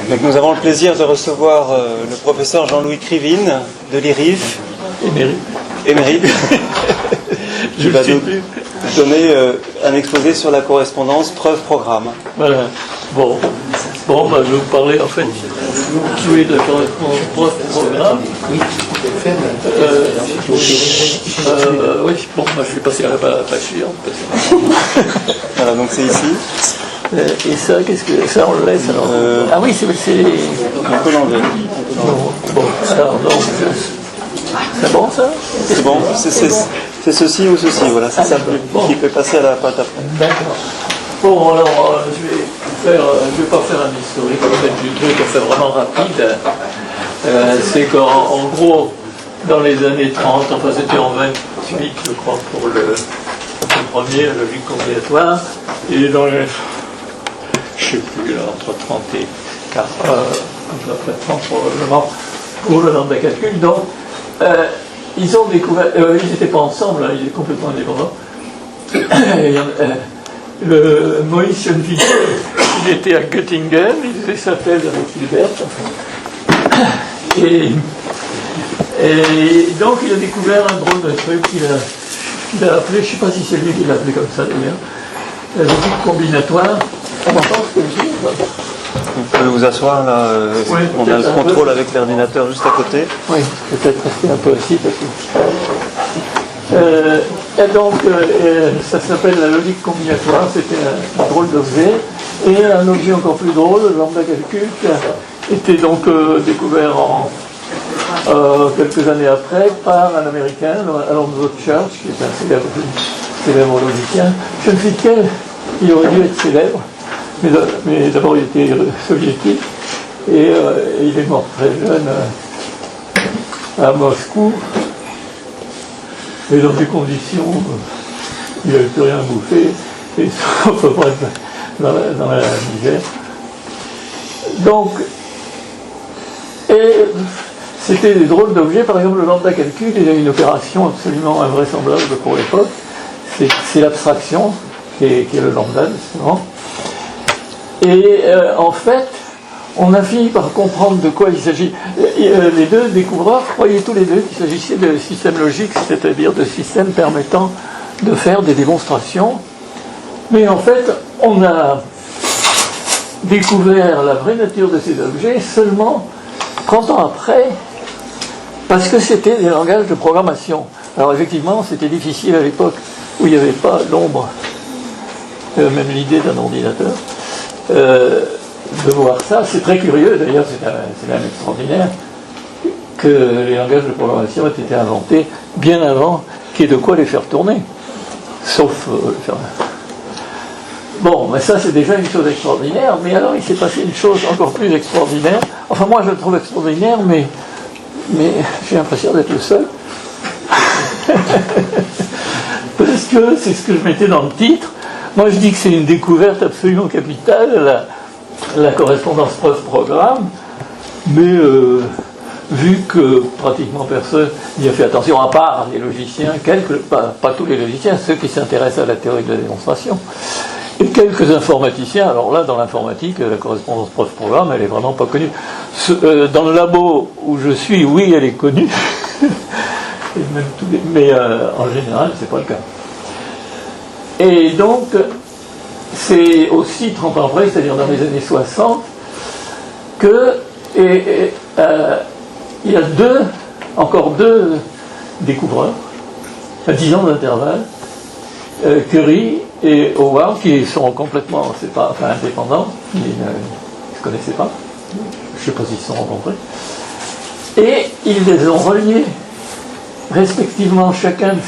Donc nous avons le plaisir de recevoir le professeur Jean-Louis Krivine de l'IRIF. Émérite. Je vais donner un exposé sur la correspondance preuve-programme. Voilà. Bon, je vais vous parler en fait de la correspondance preuve-programme. Oui, bon, je vais passer à la page suivante. Voilà, donc c'est ici. Et ça, qu'est-ce que ça on le laisse alors ah oui, c'est on peut l'enlever. Bon, alors donc c'est bon ça? C'est bon, c'est ceci ou ceci, voilà, c'est ça qui peut passer à la pâte après. D'accord. Bon alors je vais pas faire un historique en fait du truc, on fait vraiment rapide. C'est qu'en gros, dans les années 30, enfin c'était en 28 je crois pour le premier, la logique combinatoire, et dans les je sais plus, là, entre 30 et 40, après 30 probablement, pour le lambda calcul. Donc, ils ont découvert, ils n'étaient pas ensemble, hein, ils étaient complètement indépendants. Le Moïse Schoenfield, il était à Göttingen, il faisait sa thèse avec Hilbert. Et donc, il a découvert un drôle de truc qu'il a appelé, je ne sais pas si c'est lui qui l'a appelé comme ça d'ailleurs, la logique combinatoire. On m'entend ce que je dis? Vous pouvez vous asseoir là, oui, on a le contrôle avec l'ordinateur juste à côté. Oui, peut-être rester un peu assis parce que... et donc, ça s'appelle la logique combinatoire, c'était un drôle d'objet. Et un objet encore plus drôle, le lambda calcul, qui a été donc découvert quelques années après par un Américain, Alonzo Church, qui est un célèbre logicien. Je ne sais quel, il aurait dû être célèbre. Mais d'abord il était soviétique et il est mort très jeune à Moscou et dans des conditions il n'avait plus rien bouffé et sauf dans la misère. Donc et c'était des drôles d'objets, par exemple le lambda calcul, il a une opération absolument invraisemblable pour l'époque, c'est l'abstraction qui est le lambda justement. Et en fait, on a fini par comprendre de quoi il s'agit. Les deux découvreurs croyaient tous les deux qu'il s'agissait de systèmes logiques, c'est-à-dire de systèmes permettant de faire des démonstrations. Mais en fait, on a découvert la vraie nature de ces objets seulement 30 ans après, parce que c'était des langages de programmation. Alors effectivement, c'était difficile à l'époque où il n'y avait pas l'ombre, même l'idée d'un ordinateur. De voir ça, c'est très curieux d'ailleurs, c'est même extraordinaire que les langages de programmation aient été inventés bien avant qu'il y ait de quoi les faire tourner, sauf faire... Bon, mais ça c'est déjà une chose extraordinaire, mais alors il s'est passé une chose encore plus extraordinaire, enfin moi je le trouve extraordinaire, mais j'ai l'impression d'être le seul, parce que c'est ce que je mettais dans le titre. Moi je dis que c'est une découverte absolument capitale, la correspondance preuve-programme, mais vu que pratiquement personne n'y a fait attention, à part les logiciens, pas tous les logiciens, ceux qui s'intéressent à la théorie de la démonstration, et quelques informaticiens. Alors là, dans l'informatique, la correspondance preuve-programme, elle est vraiment pas connue. Dans le labo où je suis, oui, elle est connue, mais en général, c'est pas le cas. Et donc, c'est aussi 30 ans après, c'est-à-dire dans les années 60, que il y a encore deux découvreurs, à 10 ans d'intervalle, Curie et Howard, qui sont complètement indépendants, ils ne se connaissaient pas, je ne sais pas s'ils se sont rencontrés, et ils les ont reliés respectivement chacun de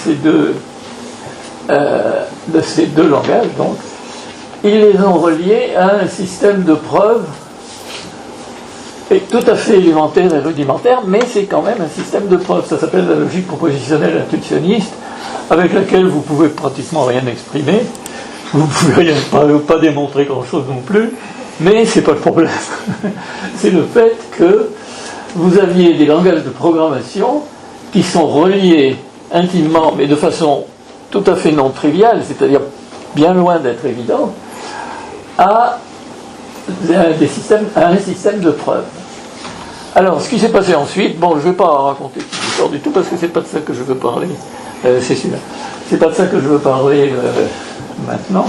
ces deux langages, donc, ils les ont reliés à un système de preuves tout à fait élémentaire et rudimentaire, mais c'est quand même un système de preuves. Ça s'appelle la logique propositionnelle intuitionniste, avec laquelle vous pouvez pratiquement rien exprimer, vous ne pouvez pas démontrer grand-chose non plus, mais c'est pas le problème. C'est le fait que vous aviez des langages de programmation qui sont reliés intimement, mais de façon tout à fait non triviale, c'est-à-dire bien loin d'être évident, à à un système de preuves. Alors, ce qui s'est passé ensuite, bon, je ne vais pas raconter toute l'histoire du tout parce que c'est pas de ça que je veux parler. C'est celui-là. C'est pas de ça que je veux parler maintenant.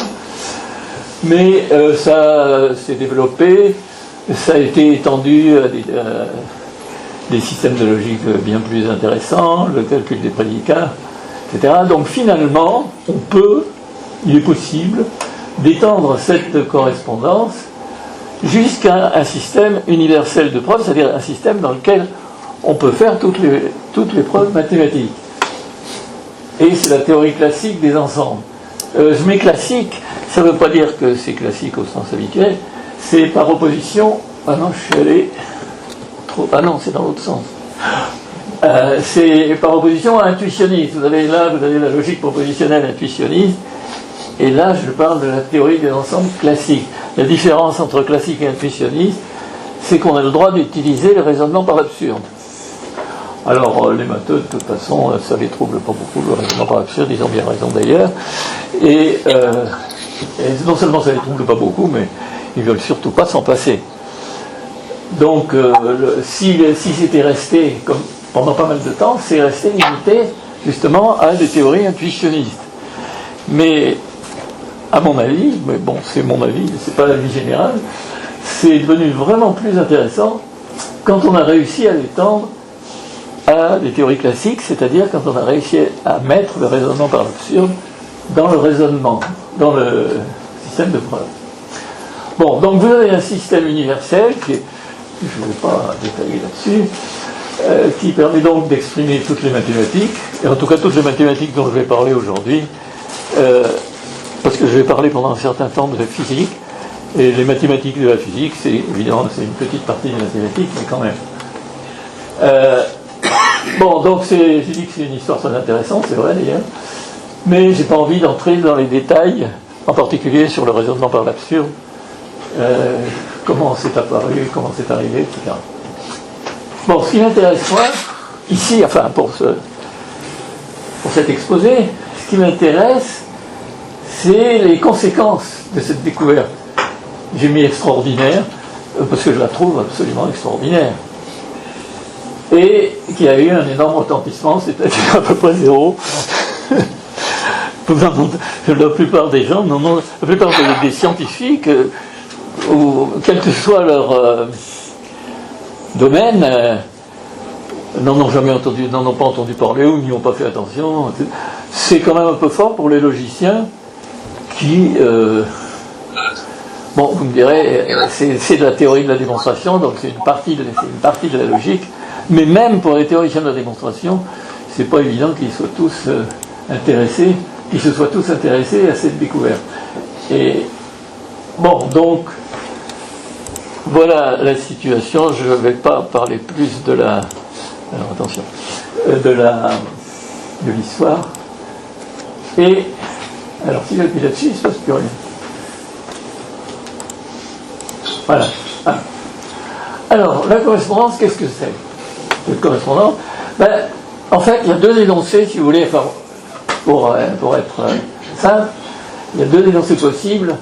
Mais ça s'est développé, ça a été étendu à des systèmes de logique bien plus intéressants, le calcul des prédicats, etc. Donc finalement, il est possible d'étendre cette correspondance jusqu'à un système universel de preuves, c'est-à-dire un système dans lequel on peut faire toutes les preuves mathématiques. Et c'est la théorie classique des ensembles. Je mets classique, ça ne veut pas dire que c'est classique au sens habituel, c'est par opposition. Ah non, je suis allé trop. Ah non, c'est dans l'autre sens. C'est par opposition à intuitionniste. Vous avez la logique propositionnelle intuitionniste, et là je parle de la théorie des ensembles classiques. La différence entre classique et intuitionniste, c'est qu'on a le droit d'utiliser le raisonnement par l'absurde. Alors, les matheux, de toute façon, ça les trouble pas beaucoup, le raisonnement par l'absurde, ils ont bien raison d'ailleurs. Et non seulement ça les trouble pas beaucoup, mais ils veulent surtout pas s'en passer. Donc, si c'était resté, comme pendant pas mal de temps, c'est resté limité, justement, à des théories intuitionnistes. Mais, à mon avis, mais bon, c'est mon avis, c'est pas l'avis général, c'est devenu vraiment plus intéressant quand on a réussi à l'étendre à des théories classiques, c'est-à-dire quand on a réussi à mettre le raisonnement par l'absurde dans le raisonnement, dans le système de preuves. Bon, donc vous avez un système universel qui est, je ne vais pas détailler là-dessus, qui permet donc d'exprimer toutes les mathématiques, et en tout cas toutes les mathématiques dont je vais parler aujourd'hui, parce que je vais parler pendant un certain temps de la physique, et les mathématiques de la physique, c'est évidemment c'est une petite partie des mathématiques, mais quand même. Bon, donc j'ai dit que c'est une histoire très intéressante, c'est vrai d'ailleurs, mais j'ai pas envie d'entrer dans les détails, en particulier sur le raisonnement par l'absurde, comment c'est apparu, comment c'est arrivé, etc. Bon, ce qui m'intéresse moi, ici, enfin pour cet exposé, ce qui m'intéresse, c'est les conséquences de cette découverte. J'ai mis extraordinaire, parce que je la trouve absolument extraordinaire. Et qui a eu un énorme retentissement, c'est-à-dire à peu près zéro. La plupart des gens, la plupart des scientifiques, ou quel que soit leur domaine, n'en ont jamais entendu, n'en ont pas entendu parler ou n'y ont pas fait attention. C'est quand même un peu fort pour les logiciens qui... bon, vous me direz, c'est de la théorie de la démonstration, donc c'est une partie de la logique. Mais même pour les théoriciens de la démonstration, c'est pas évident qu'ils soient tous intéressés, à cette découverte. Et bon, donc voilà la situation. Je ne vais pas parler plus de la, alors attention, de l'histoire. Et alors si j'appuie là-dessus, il ne se passe plus rien. Voilà. Ah. Alors la correspondance, qu'est-ce que c'est? Cette correspondance, en fait, il y a deux énoncés, si vous voulez, enfin, pour être simple, il y a deux énoncés possibles.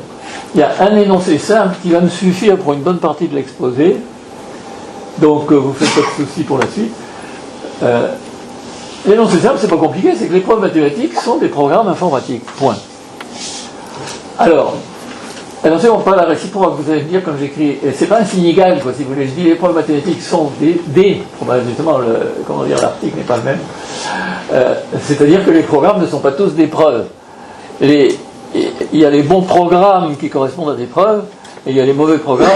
Il y a un énoncé simple qui va me suffire pour une bonne partie de l'exposé, donc vous ne faites pas de soucis pour la suite. L'énoncé simple, c'est pas compliqué, c'est que les preuves mathématiques sont des programmes informatiques, point. Alors c'est pas la réciproque, vous allez me dire, comme j'écris, c'est pas un signe égal, quoi, si vous voulez. Je dis les preuves mathématiques sont justement, l'article n'est pas le même. C'est-à-dire que les programmes ne sont pas tous des preuves. Il y a les bons programmes qui correspondent à des preuves, et il y a les mauvais programmes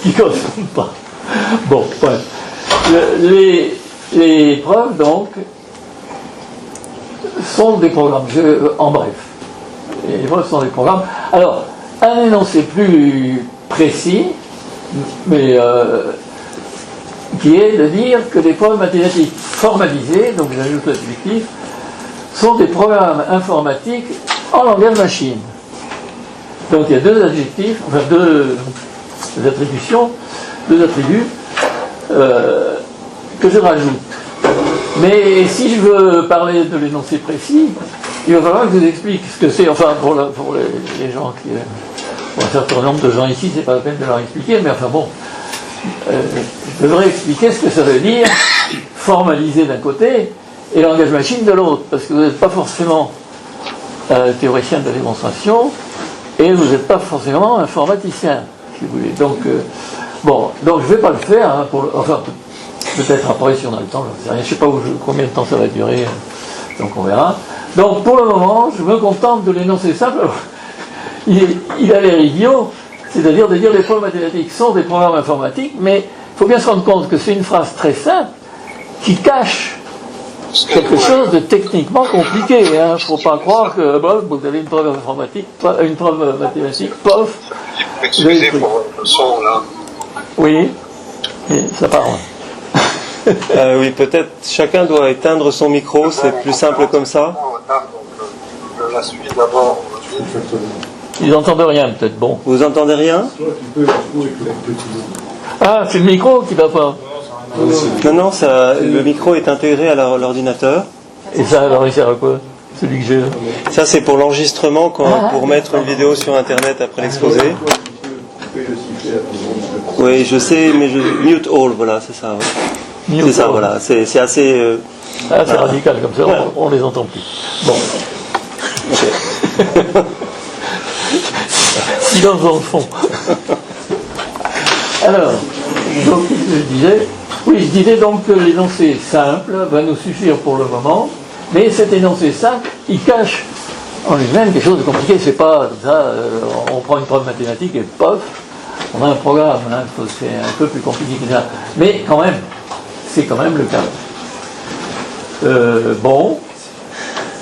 qui ne correspondent pas. Bon, ouais. Les preuves, donc, sont des programmes, en bref. Les preuves sont des programmes. Alors, un énoncé plus précis, mais qui est de dire que les preuves mathématiques formalisées, donc j'ajoute l'adjectif, sont des programmes informatiques en langage machine. Donc il y a deux adjectifs, enfin deux attributions, deux attributs que je rajoute. Mais si je veux parler de l'énoncé précis, il va falloir que je vous explique ce que c'est, enfin pour les gens qui... Pour un certain nombre de gens ici, c'est pas la peine de leur expliquer, mais enfin bon, je devrais expliquer ce que ça veut dire formaliser d'un côté et langage machine de l'autre, parce que vous n'êtes pas forcément théoricien de la démonstration et vous n'êtes pas forcément informaticien, si vous voulez. Donc, donc je ne vais pas le faire, hein, enfin, peut-être après si on a le temps, je ne sais rien, je ne sais pas combien de temps ça va durer, donc on verra. Donc pour le moment, je me contente de l'énoncer simple. Il a l'air idiot, c'est-à-dire de dire les problèmes mathématiques sont des programmes informatiques, mais il faut bien se rendre compte que c'est une phrase très simple qui cache quelque chose de techniquement compliqué. Il ne faut pas croire que vous avez une preuve informatique, une preuve mathématique, pof. Excusez pour le son là. Oui, et ça part. Oui, peut-être chacun doit éteindre son micro, c'est plus simple comme ça. Je la suis d'abord. Ils n'entendent rien, peut-être. Bon. Vous entendez rien? Ah, c'est le micro qui va pas. Non, le micro est intégré à l'ordinateur. Et ça, alors, il sert à quoi? Celui que j'ai là. Ça, c'est pour l'enregistrement, pour mettre une vidéo sur Internet après l'exposé. Oui, je sais, mais mute all, voilà, c'est ça. Ouais. C'est ça, voilà. C'est assez. C'est radical comme ça, on les entend plus. Bon. Okay. Silence dans le fond. Alors, donc, je disais. Oui, je disais donc que l'énoncé simple va nous suffire pour le moment, mais cet énoncé simple, il cache en lui-même quelque chose de compliqué. C'est pas ça, on prend une preuve mathématique et pof, on a un programme, hein, c'est un peu plus compliqué que ça. Mais quand même, c'est quand même le cas. Bon,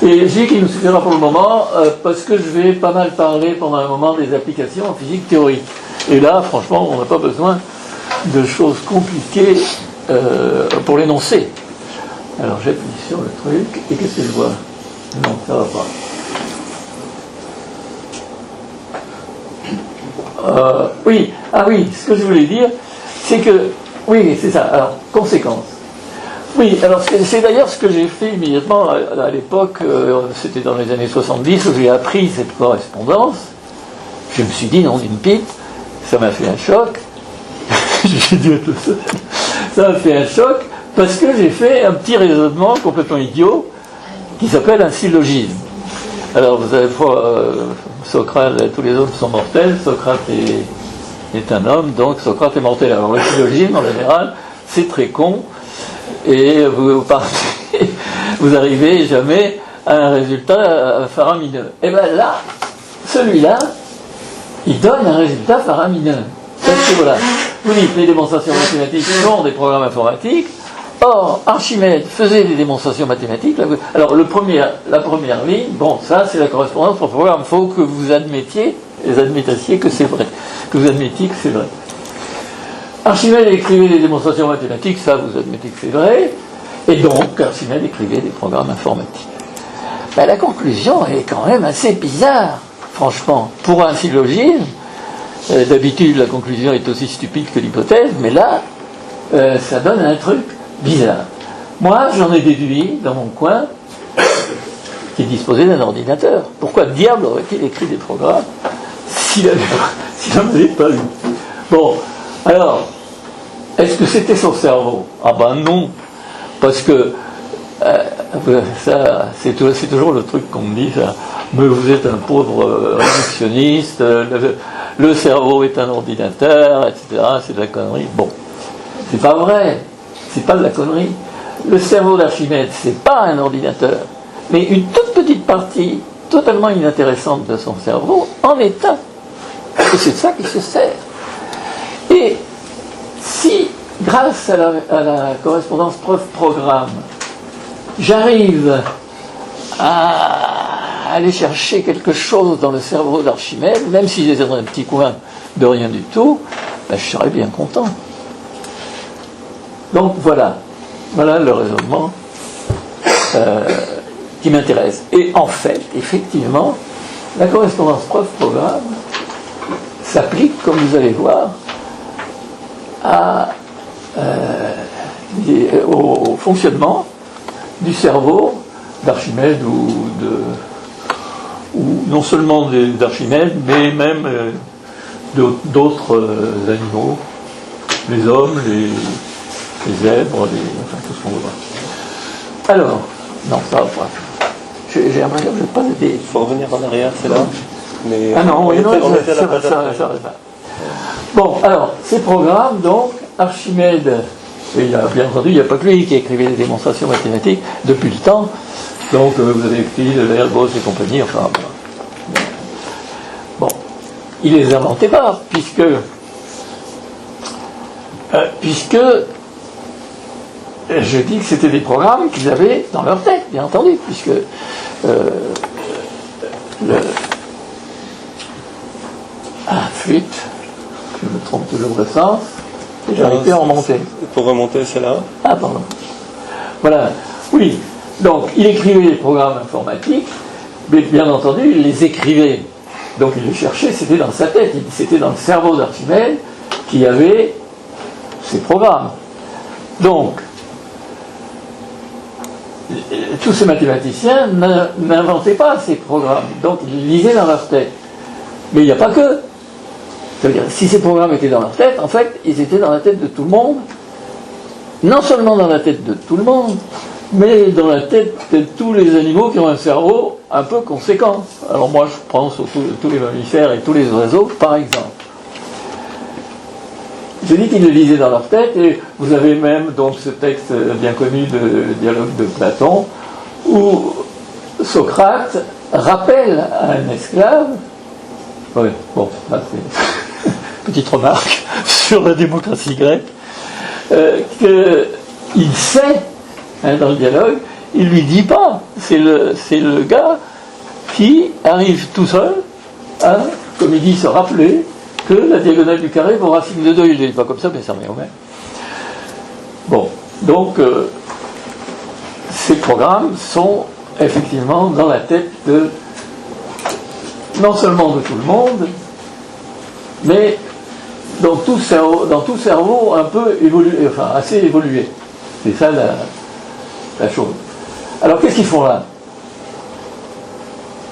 et je dis qu'il nous suffira pour le moment, parce que je vais pas mal parler pendant un moment des applications en physique théorique. Et là, franchement, on n'a pas besoin de choses compliquées pour l'énoncer. Alors j'appuie sur le truc, et qu'est-ce que je vois? Non, ça va pas. Oui, ce que je voulais dire, c'est que, oui, c'est ça, alors, conséquence. Oui, alors c'est d'ailleurs ce que j'ai fait immédiatement à l'époque, c'était dans les années 70, où j'ai appris cette correspondance. Je me suis dit, non, d'une pipe, ça m'a fait un choc. J'ai dû être le seul. Ça m'a fait un choc parce que j'ai fait un petit raisonnement complètement idiot qui s'appelle un syllogisme. Alors vous savez pas, Socrate, tous les hommes sont mortels, Socrate est un homme, donc Socrate est mortel. Alors le syllogisme en général, c'est très con et vous partez, vous n'arrivez jamais à un résultat faramineux. Et bien là, celui-là, il donne un résultat faramineux. Parce que voilà, vous dites les démonstrations mathématiques sont des programmes informatiques. Or, Archimède faisait des démonstrations mathématiques. Alors, la première ligne, bon, ça c'est la correspondance pour programme. Il faut que vous admettiez que c'est vrai. Que vous admettiez que c'est vrai. Archimède écrivait des démonstrations mathématiques, ça vous admettez que c'est vrai. Et donc, Archimède écrivait des programmes informatiques. Ben, la conclusion est quand même assez bizarre, franchement. Pour un syllogisme, d'habitude, la conclusion est aussi stupide que l'hypothèse, mais là, ça donne un truc bizarre. Moi, j'en ai déduit, dans mon coin, qu'il disposait d'un ordinateur. Pourquoi diable aurait-il écrit des programmes s'il n'en avait pas eu? Bon, alors, est-ce que c'était son cerveau? Ah ben non, parce que ça, c'est toujours le truc qu'on me dit, ça. Mais vous êtes un pauvre réductionniste, le cerveau est un ordinateur, etc. C'est de la connerie. Bon, c'est pas vrai, c'est pas de la connerie. Le cerveau d'Archimède, c'est pas un ordinateur, mais une toute petite partie totalement inintéressante de son cerveau en est un. Et c'est de ça qu'il se sert. Et si, grâce à la correspondance preuve-programme, j'arrive à aller chercher quelque chose dans le cerveau d'Archimède, même si j'étais dans un petit coin de rien du tout, ben, je serais bien content. Donc voilà le raisonnement qui m'intéresse. Et en fait, effectivement, la correspondance preuve-programme s'applique, comme vous allez voir, au fonctionnement du cerveau d'Archimède ou non seulement d'Archimède, mais même d'autres animaux, les hommes, les zèbres, enfin tout ce qu'on voudra. Alors, non, ça va pas. J'ai l'impression que je n'ai pas des... Il faut revenir en arrière, c'est là. Mais Ah non, oui, non, on était à la page d'après. ça va. Bon, alors, ces programmes, donc, Archimède, et bien entendu, il n'y a pas que lui qui écrivait des démonstrations mathématiques depuis le temps, donc vous avez écrit de Gauss et compagnie, enfin, bon, il ne les inventait pas, puisque je dis que c'était des programmes qu'ils avaient dans leur tête, bien entendu, puisque flûte, je me trompe toujours de sens, et j'arrive à en remonter. Pour remonter, c'est là. Ah, pardon. Voilà, oui. Donc, il écrivait des programmes informatiques, mais bien entendu, il les écrivait. Donc, il les cherchait, c'était dans sa tête, c'était dans le cerveau d'Archimède qui avait ces programmes. Donc, tous ces mathématiciens n'inventaient pas ces programmes, donc ils les lisaient dans leur tête. Mais il n'y a pas que. C'est-à-dire, si ces programmes étaient dans leur tête, en fait, ils étaient dans la tête de tout le monde, non seulement dans la tête de tout le monde, mais dans la tête de tous les animaux qui ont un cerveau un peu conséquent. Alors moi, je pense à tous les mammifères et tous les oiseaux, par exemple. Je dis qu'ils le lisaient dans leur tête, et vous avez même donc ce texte bien connu de dialogue de Platon, où Socrate rappelle à un esclave, oui, bon, là c'est petite remarque sur la démocratie grecque, qu'il sait, dans le dialogue, il lui dit pas, c'est le gars qui arrive tout seul à, comme il dit, se rappeler que la diagonale du carré vaut racine de 2, il ne dit pas comme ça, mais ça revient au même. Bon, donc, ces programmes sont effectivement dans la tête de, non seulement de tout le monde, mais dans tout cerveau un peu évolué, enfin assez évolué. C'est ça la chose. Alors qu'est-ce qu'ils font là?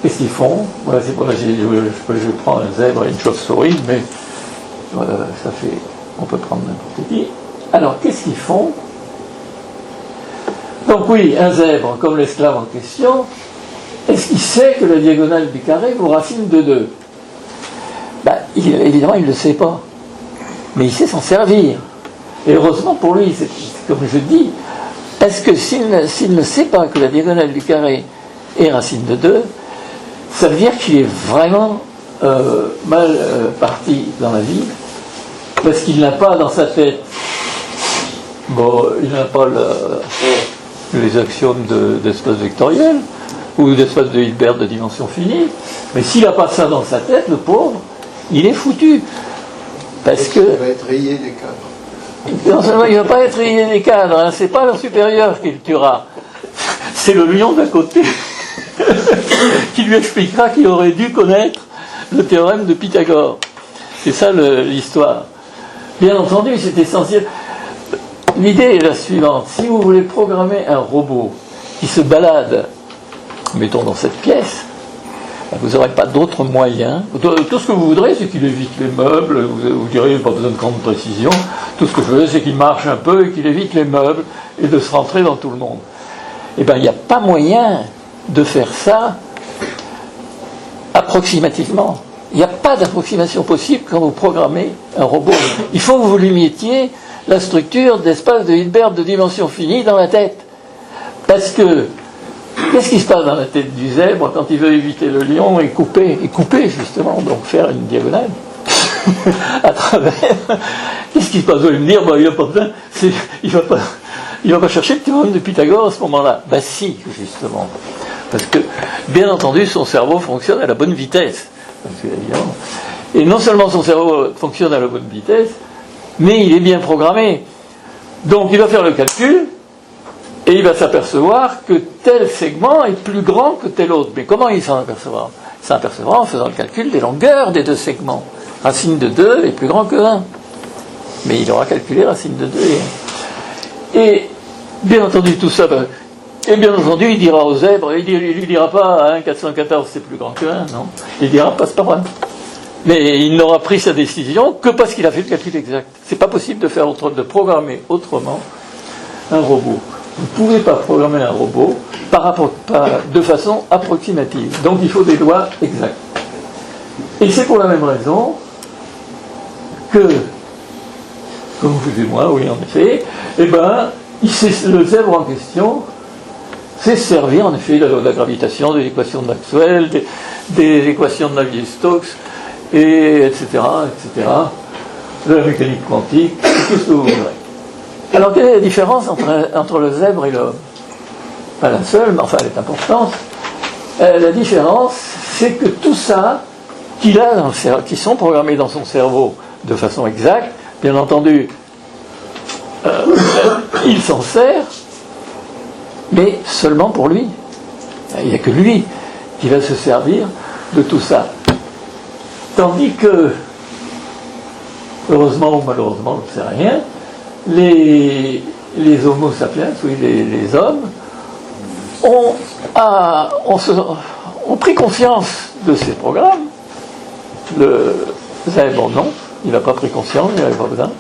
Qu'est-ce qu'ils font? Voilà, c'est pour ça que je prends un zèbre et une chauve-souris, mais ça fait, on peut prendre n'importe qui. Alors qu'est-ce qu'ils font? Donc oui, un zèbre, comme l'esclave en question, est-ce qu'il sait que la diagonale du carré vaut racine de 2? Ben, évidemment, il ne le sait pas. Mais il sait s'en servir. Et heureusement pour lui, c'est comme je dis, parce que s'il ne sait pas que la diagonale du carré est racine de 2, ça veut dire qu'il est vraiment mal parti dans la vie, parce qu'il n'a pas dans sa tête, bon, il n'a pas les axiomes d'espace vectoriel, ou d'espace de Hilbert de dimension finie, mais s'il n'a pas ça dans sa tête, le pauvre, il est foutu. Parce que. Il va être rayé des cadres. Non seulement il ne va pas être rayé des cadres, hein, c'est pas le supérieur qui le tuera, c'est le lion d'à côté qui lui expliquera qu'il aurait dû connaître le théorème de Pythagore. C'est ça l'histoire. Bien entendu, c'est essentiel. L'idée est la suivante. Si vous voulez programmer un robot qui se balade, mettons dans cette pièce, vous n'aurez pas d'autre moyen. Tout ce que vous voudrez, c'est qu'il évite les meubles. Vous direz, il n'y a pas besoin de grande précision. Tout ce que je veux, c'est qu'il marche un peu et qu'il évite les meubles et de se rentrer dans tout le monde. Eh bien, il n'y a pas moyen de faire ça approximativement. Il n'y a pas d'approximation possible quand vous programmez un robot. Il faut que vous lui mettiez la structure d'espace de Hilbert de dimension finie dans la tête. Parce que, qu'est-ce qui se passe dans la tête du zèbre quand il veut éviter le lion et couper justement, donc faire une diagonale à travers. Qu'est-ce qui se passe? Vous allez me dire, il n'a pas besoin, il va pas chercher le théorème de Pythagore à ce moment-là. Ben si, justement. Parce que, bien entendu, son cerveau fonctionne à la bonne vitesse. Et non seulement son cerveau fonctionne à la bonne vitesse, mais il est bien programmé. Donc il va faire le calcul, et il va s'apercevoir que tel segment est plus grand que tel autre. Mais comment il s'en apercevra? Il s'en apercevra en faisant le calcul des longueurs des deux segments. Racine de 2 est plus grand que 1. Mais il aura calculé racine de 2 et 1. Et bien entendu tout ça, et bien entendu il dira au zèbre, il ne lui dira pas 1, 414 c'est plus grand que 1, non. Il dira passe par 1. Mais il n'aura pris sa décision que parce qu'il a fait le calcul exact. C'est pas possible de programmer autrement un robot. Vous ne pouvez pas programmer un robot de façon approximative. Donc il faut des lois exactes. Et c'est pour la même raison que, comme vous et moi, oui en effet, le zèbre en question c'est servir en effet de la gravitation, de l'équation de Maxwell, des équations de Navier-Stokes, etc., de la mécanique quantique, tout ce que vous voudrez. Alors quelle est la différence entre le zèbre et l'homme? Pas la seule, mais enfin elle est importante. La différence, c'est que tout ça qui sont programmés dans son cerveau de façon exacte, bien entendu, il s'en sert, mais seulement pour lui. Il n'y a que lui qui va se servir de tout ça. Tandis que, heureusement ou malheureusement, je ne sais rien, les homo sapiens, oui, les hommes, ont pris conscience de ces programmes. Le zèbre, non, il n'a pas pris conscience, il n'avait pas besoin.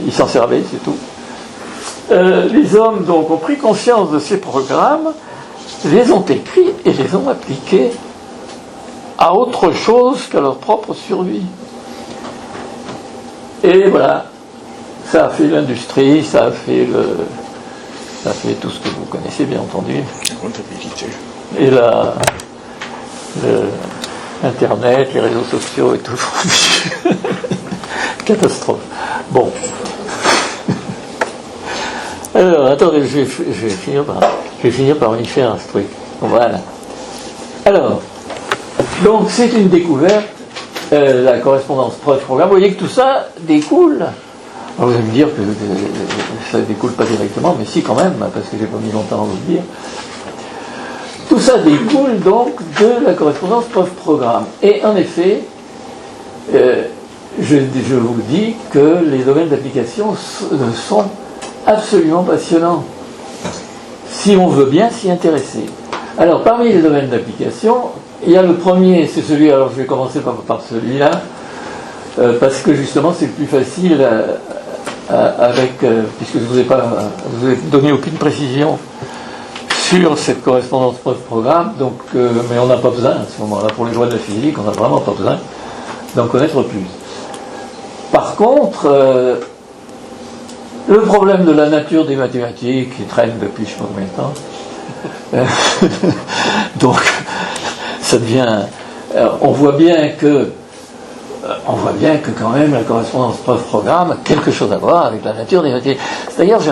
Il s'en servait, c'est tout. Les hommes, donc, ont pris conscience de ces programmes, les ont écrits et les ont appliqués à autre chose qu'à leur propre survie. Et voilà, ça a fait l'industrie, ça a fait tout ce que vous connaissez, bien entendu. La comptabilité. Et Internet, les réseaux sociaux et tout. Catastrophe. Bon. Alors, attendez, je vais finir par y faire un truc. Voilà. Alors, donc c'est une découverte, la correspondance preuve-programme. Vous voyez que tout ça découle. Alors, vous allez me dire que ça ne découle pas directement, mais si quand même, parce que j'ai pas mis longtemps à vous le dire. Tout ça découle donc de la correspondance preuve-programme. Et en effet, je vous dis que les domaines d'application sont absolument passionnants, si on veut bien s'y intéresser. Alors, parmi les domaines d'application, il y a le premier, c'est celui, alors je vais commencer par celui-là, parce que justement c'est le plus facile puisque je ne vous ai donné aucune précision sur cette correspondance preuve-programme, donc, mais on n'a pas besoin à ce moment-là, pour les lois de la physique, on n'a vraiment pas besoin d'en connaître plus. Par contre, le problème de la nature des mathématiques qui traîne depuis je ne sais pas combien de temps, donc ça devient... on voit bien que quand même la correspondance preuve-programme a quelque chose à voir avec la nature des mathématiques. D'ailleurs, il y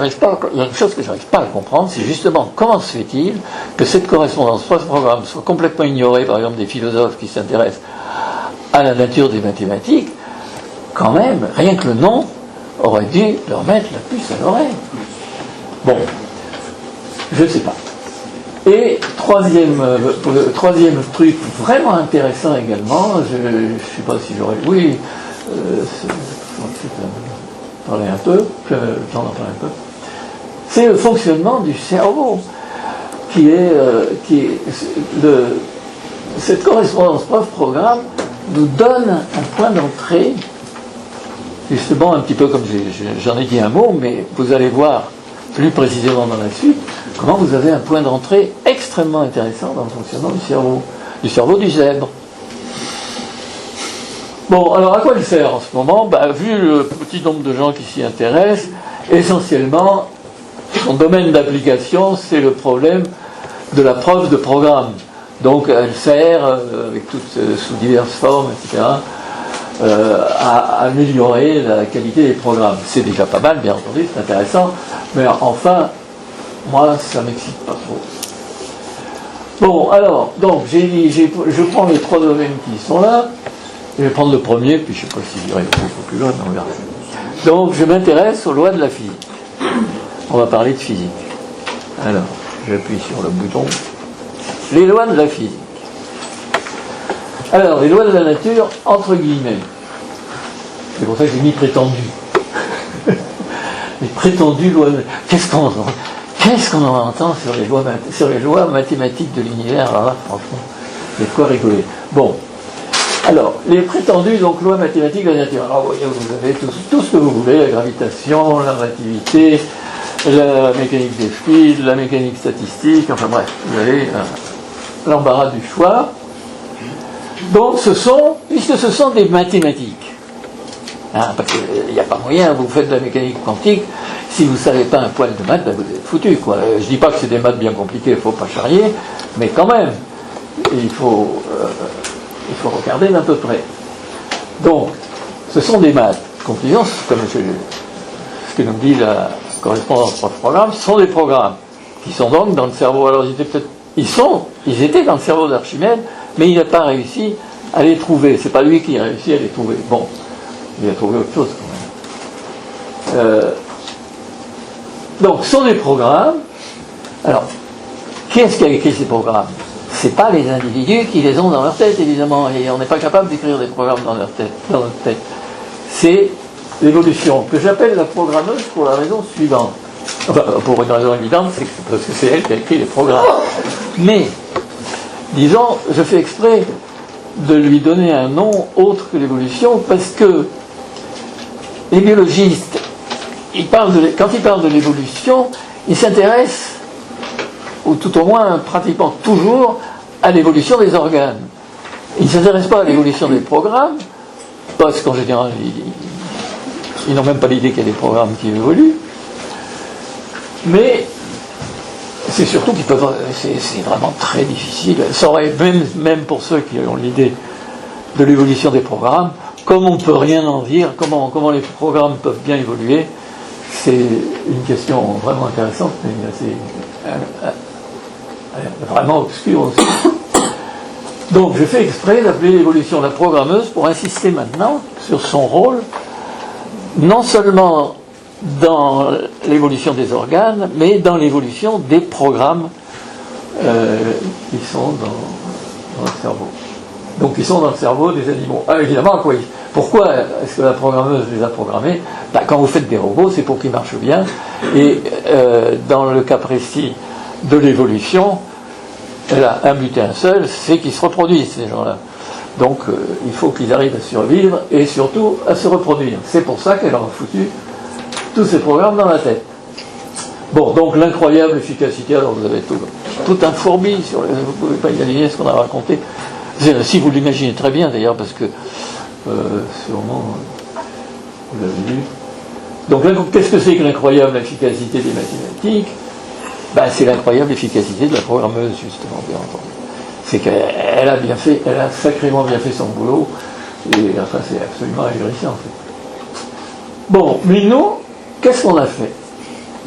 a une chose que je n'arrive pas à comprendre, c'est justement comment se fait-il que cette correspondance preuve-programme soit complètement ignorée, par exemple, des philosophes qui s'intéressent à la nature des mathématiques. Quand même, rien que le nom aurait dû leur mettre la puce à l'oreille. Bon, je ne sais pas. Et troisième truc vraiment intéressant également, je ne sais pas si j'aurais... Oui, parler un peu, j'en en parle un peu. C'est le fonctionnement du cerveau, cette correspondance preuve-programme nous donne un point d'entrée, justement un petit peu comme j'en ai dit un mot, mais vous allez voir plus précisément dans la suite, comment vous avez un point d'entrée extrêmement intéressant dans le fonctionnement du cerveau du zèbre. Bon, alors à quoi il sert en ce moment? Vu le petit nombre de gens qui s'y intéressent, essentiellement, son domaine d'application, c'est le problème de la preuve de programme. Donc elle sert, sous diverses formes, etc., à améliorer la qualité des programmes. C'est déjà pas mal, bien entendu, c'est intéressant, mais enfin, moi, ça ne m'excite pas trop. Bon, alors, donc, j'ai dit, je prends les trois domaines qui sont là, je vais prendre le premier, puis je ne sais pas si j'irai beaucoup plus loin, mais on verra. Donc, je m'intéresse aux lois de la physique. On va parler de physique. Alors, j'appuie sur le bouton. Les lois de la physique. Alors, les lois de la nature, entre guillemets. C'est pour ça que j'ai mis prétendu. Les prétendues lois de... Qu'est-ce qu'on en entend sur les lois mathématiques de l'univers? Alors là, franchement, il y a de quoi rigoler. Bon. Alors, les prétendues donc, lois mathématiques de la nature. Alors, vous avez tout ce que vous voulez, la gravitation, la relativité, la mécanique des fluides, la mécanique statistique, enfin bref, vous avez l'embarras du choix. Donc, puisque ce sont des mathématiques, hein, parce qu'il n'y a pas moyen, vous faites de la mécanique quantique, si vous ne savez pas un poil de maths, ben vous êtes foutu, quoi. Je ne dis pas que c'est des maths bien compliquées, il ne faut pas charrier, mais quand même, il faut regarder d'un peu près. Donc, ce sont des maths. Conclusion, comme ce que nous dit la correspondance prof-programme, ce sont des programmes qui sont donc dans le cerveau. Alors, ils étaient dans le cerveau d'Archimède, mais il n'a pas réussi à les trouver. C'est pas lui qui a réussi à les trouver. Bon, il a trouvé autre chose quand même. Donc, ce sont des programmes. Alors, qui est-ce qui a écrit ces programmes? C'est pas les individus qui les ont dans leur tête, évidemment, et on n'est pas capable d'écrire des programmes dans notre tête. C'est l'évolution, que j'appelle la programmeuse pour la raison suivante. Enfin, pour une raison évidente, c'est parce que c'est elle qui a écrit les programmes. Mais, disons, je fais exprès de lui donner un nom autre que l'évolution, parce que les biologistes, quand ils parlent de l'évolution, ils s'intéressent, ou tout au moins pratiquement toujours, à l'évolution des organes. Ils ne s'intéressent pas à l'évolution des programmes, parce qu'en général, ils n'ont même pas l'idée qu'il y a des programmes qui évoluent, mais c'est surtout qu'ils peuvent. C'est vraiment très difficile. Ça aurait, même pour ceux qui ont l'idée de l'évolution des programmes, comme on ne peut rien en dire, comment les programmes peuvent bien évoluer, c'est une question vraiment intéressante, mais assez vraiment obscure aussi. Donc je fais exprès d'appeler l'évolution la programmeuse pour insister maintenant sur son rôle, non seulement dans l'évolution des organes, mais dans l'évolution des programmes qui sont dans le cerveau. Donc ils sont dans le cerveau des animaux. Ah, évidemment, pourquoi est-ce que la programmeuse les a programmés? Quand vous faites des robots, c'est pour qu'ils marchent bien. Et dans le cas précis de l'évolution, elle a un but et un seul, c'est qu'ils se reproduisent, ces gens-là. Donc il faut qu'ils arrivent à survivre et surtout à se reproduire. C'est pour ça qu'elle a foutu tous ces programmes dans la tête. Bon, donc l'incroyable efficacité, alors vous avez tout un fourbi sur les... Vous ne pouvez pas imaginer ce qu'on a raconté. Si vous l'imaginez très bien d'ailleurs, parce que sûrement vous l'avez vu. Donc qu'est-ce que c'est que l'incroyable efficacité des mathématiques? C'est l'incroyable efficacité de la programmeuse, justement, bien entendu. C'est qu'elle a sacrément bien fait son boulot, et enfin c'est absolument ahurissant en fait. Bon, mais nous, qu'est-ce qu'on a fait?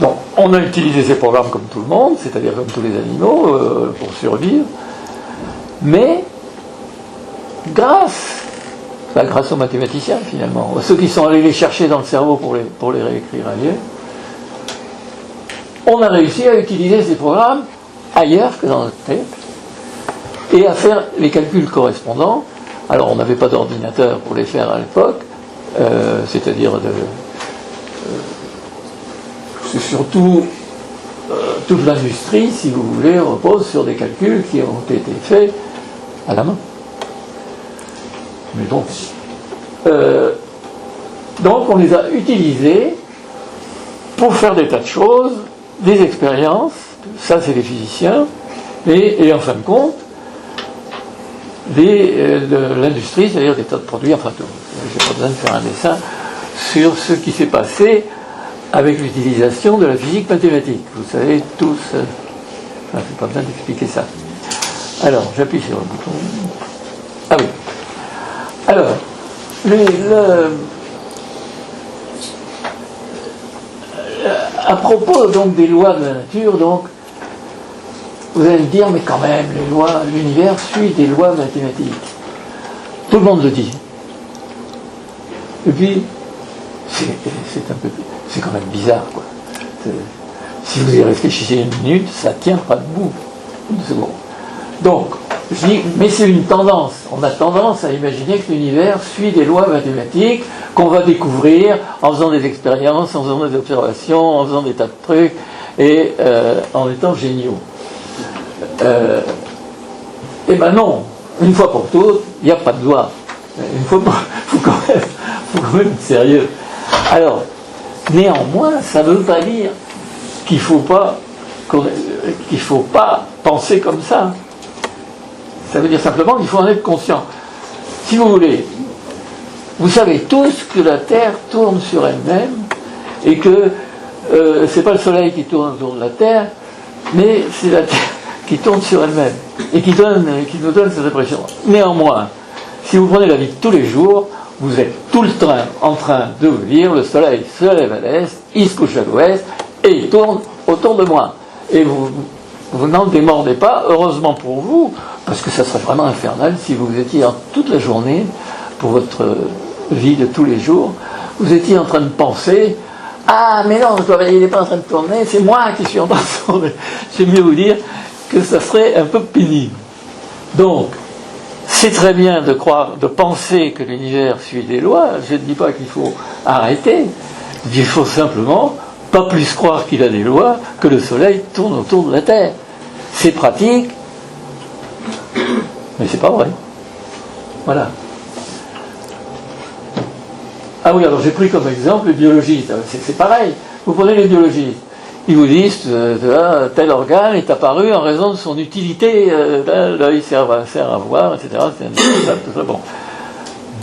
Donc, on a utilisé ces programmes comme tout le monde, c'est-à-dire comme tous les animaux, pour survivre, mais grâce aux mathématiciens finalement, ceux qui sont allés les chercher dans le cerveau pour les réécrire ailleurs, on a réussi à utiliser ces programmes ailleurs que dans notre tête et à faire les calculs correspondants. Alors on n'avait pas d'ordinateur pour les faire à l'époque, c'est-à-dire c'est surtout toute l'industrie, si vous voulez, repose sur des calculs qui ont été faits à la main. Mais donc on les a utilisés pour faire des tas de choses, des expériences, ça c'est les physiciens, et en fin de compte, de l'industrie, c'est-à-dire des tas de produits, enfin tout. Je n'ai pas besoin de faire un dessin sur ce qui s'est passé avec l'utilisation de la physique mathématique. Vous savez tous, je n'ai pas besoin d'expliquer ça. Alors, j'appuie sur le bouton. Ah oui. Alors, à propos donc des lois de la nature, donc, vous allez me dire, mais quand même, l'univers suit des lois mathématiques. Tout le monde le dit. Et puis, c'est quand même bizarre, quoi. Si vous y réfléchissez une minute, ça ne tient pas debout. Une seconde. Donc, je dis, mais c'est une tendance. On a tendance à imaginer que l'univers suit des lois mathématiques qu'on va découvrir en faisant des expériences, en faisant des observations, en faisant des tas de trucs, et en étant géniaux. Eh ben non, une fois pour toutes, il n'y a pas de loi. Il faut quand même être sérieux. Alors, néanmoins, ça ne veut pas dire qu'il ne faut pas penser comme ça. Ça veut dire simplement qu'il faut en être conscient. Si vous voulez, vous savez tous que la Terre tourne sur elle-même et que c'est pas le Soleil qui tourne autour de la Terre, mais c'est la Terre qui tourne sur elle-même et qui nous donne cette impression. Néanmoins, si vous prenez la vie de tous les jours, vous êtes tout le temps en train de vous dire le Soleil se lève à l'est, il se couche à l'ouest et il tourne autour de moi. Et vous n'en démordez pas, heureusement pour vous, parce que ça serait vraiment infernal si vous étiez toute la journée, pour votre vie de tous les jours, vous étiez en train de penser « Ah, mais non, il n'est pas en train de tourner, c'est moi qui suis en train de tourner ». J'aime mieux vous dire que ça serait un peu pénible. Donc, c'est très bien de penser que l'univers suit des lois, je ne dis pas qu'il faut arrêter, il faut simplement pas plus croire qu'il a des lois que le Soleil tourne autour de la Terre. C'est pratique, mais c'est pas vrai. Voilà. Ah oui, alors j'ai pris comme exemple les biologistes. C'est pareil. Vous prenez les biologistes. Ils vous disent tel organe est apparu en raison de son utilité. L'œil sert à voir, etc. Tout ça. Bon.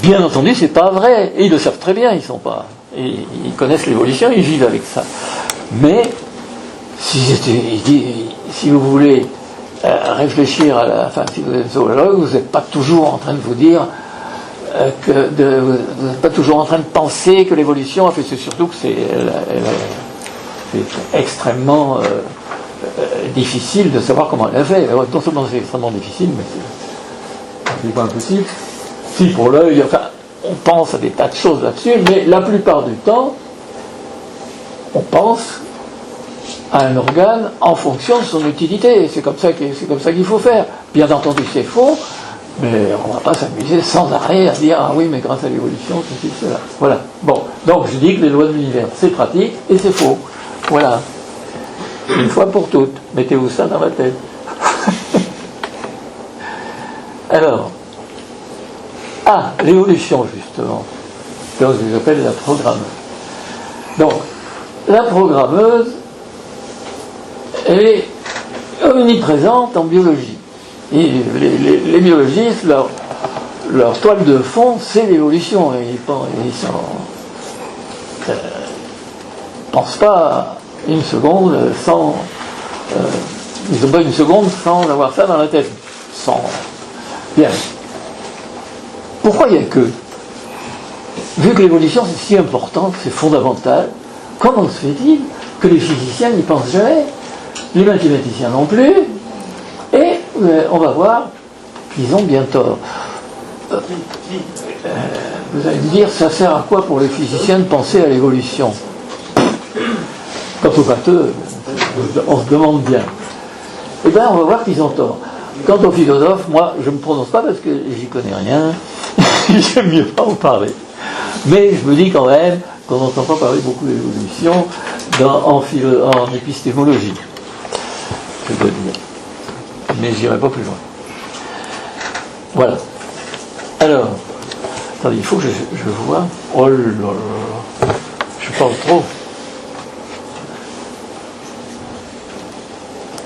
Bien entendu, c'est pas vrai. Et ils le savent très bien. Ils connaissent l'évolution, ils vivent avec ça. Mais si vous voulez réfléchir si vous êtes zoologue, vous n'êtes pas toujours en train de vous dire vous n'êtes pas toujours en train de penser que l'évolution a fait. C'est surtout que c'est extrêmement difficile de savoir comment elle a fait. Non seulement c'est extrêmement difficile, mais c'est pas impossible. Si pour l'œil, on pense à des tas de choses là-dessus, mais la plupart du temps, on pense à un organe en fonction de son utilité. C'est comme ça qu'il faut faire. Bien entendu, c'est faux, mais on ne va pas s'amuser sans arrêt à dire « Ah oui, mais grâce à l'évolution, ceci, cela ». Voilà. Bon, donc je dis que les lois de l'univers, c'est pratique et c'est faux. Voilà. Une fois pour toutes. Mettez-vous ça dans la tête. Alors, l'évolution, justement. Donc, je l'appelle la programmeuse. Donc, la programmeuse, elle est omniprésente en biologie. Et les biologistes, leur toile de fond, c'est l'évolution. Ils ne pensent pas une seconde sans... ils n'ont pas une seconde sans avoir ça dans la tête. Bien. Pourquoi il n'y a que, vu que l'évolution c'est si important, c'est fondamental, comment se fait-il que les physiciens n'y pensent jamais, les mathématiciens non plus, et on va voir qu'ils ont bien tort. Vous allez me dire, ça sert à quoi pour les physiciens de penser à l'évolution? Quant aux batteux, on se demande bien. Eh bien, on va voir qu'ils ont tort. Quant aux philosophes, moi, je ne me prononce pas parce que j'y connais rien. J'aime mieux pas en parler. Mais je me dis quand même qu'on n'entend pas parler beaucoup d'évolution en épistémologie. Je dois dire. Mais j'irai pas plus loin. Voilà. Alors, attendez, il faut que je vois. Oh là là, je parle trop.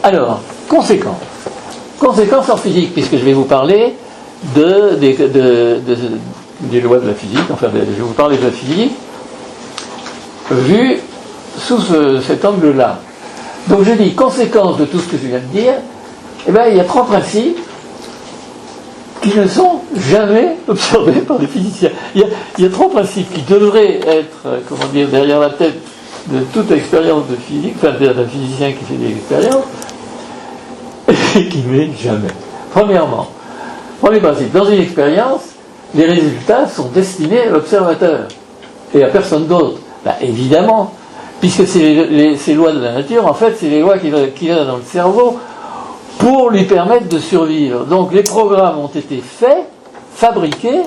Alors, conséquences. Conséquences en physique, puisque je vais vous parler des lois de la physique, enfin, je vais vous parler de la physique, vue sous cet angle-là. Donc je dis, conséquence de tout ce que je viens de dire, eh bien, il y a trois principes qui ne sont jamais observés par les physiciens. Il y a trois principes qui devraient être, derrière la tête de toute expérience de physique, enfin, d'un physicien qui fait des expériences, et qui ne met jamais. Premièrement, premier principe, dans une expérience, les résultats sont destinés à l'observateur et à personne d'autre. Ben, évidemment, puisque ces lois de la nature, en fait, c'est les lois qu'il a dans le cerveau pour lui permettre de survivre. Donc les programmes ont été faits, fabriqués,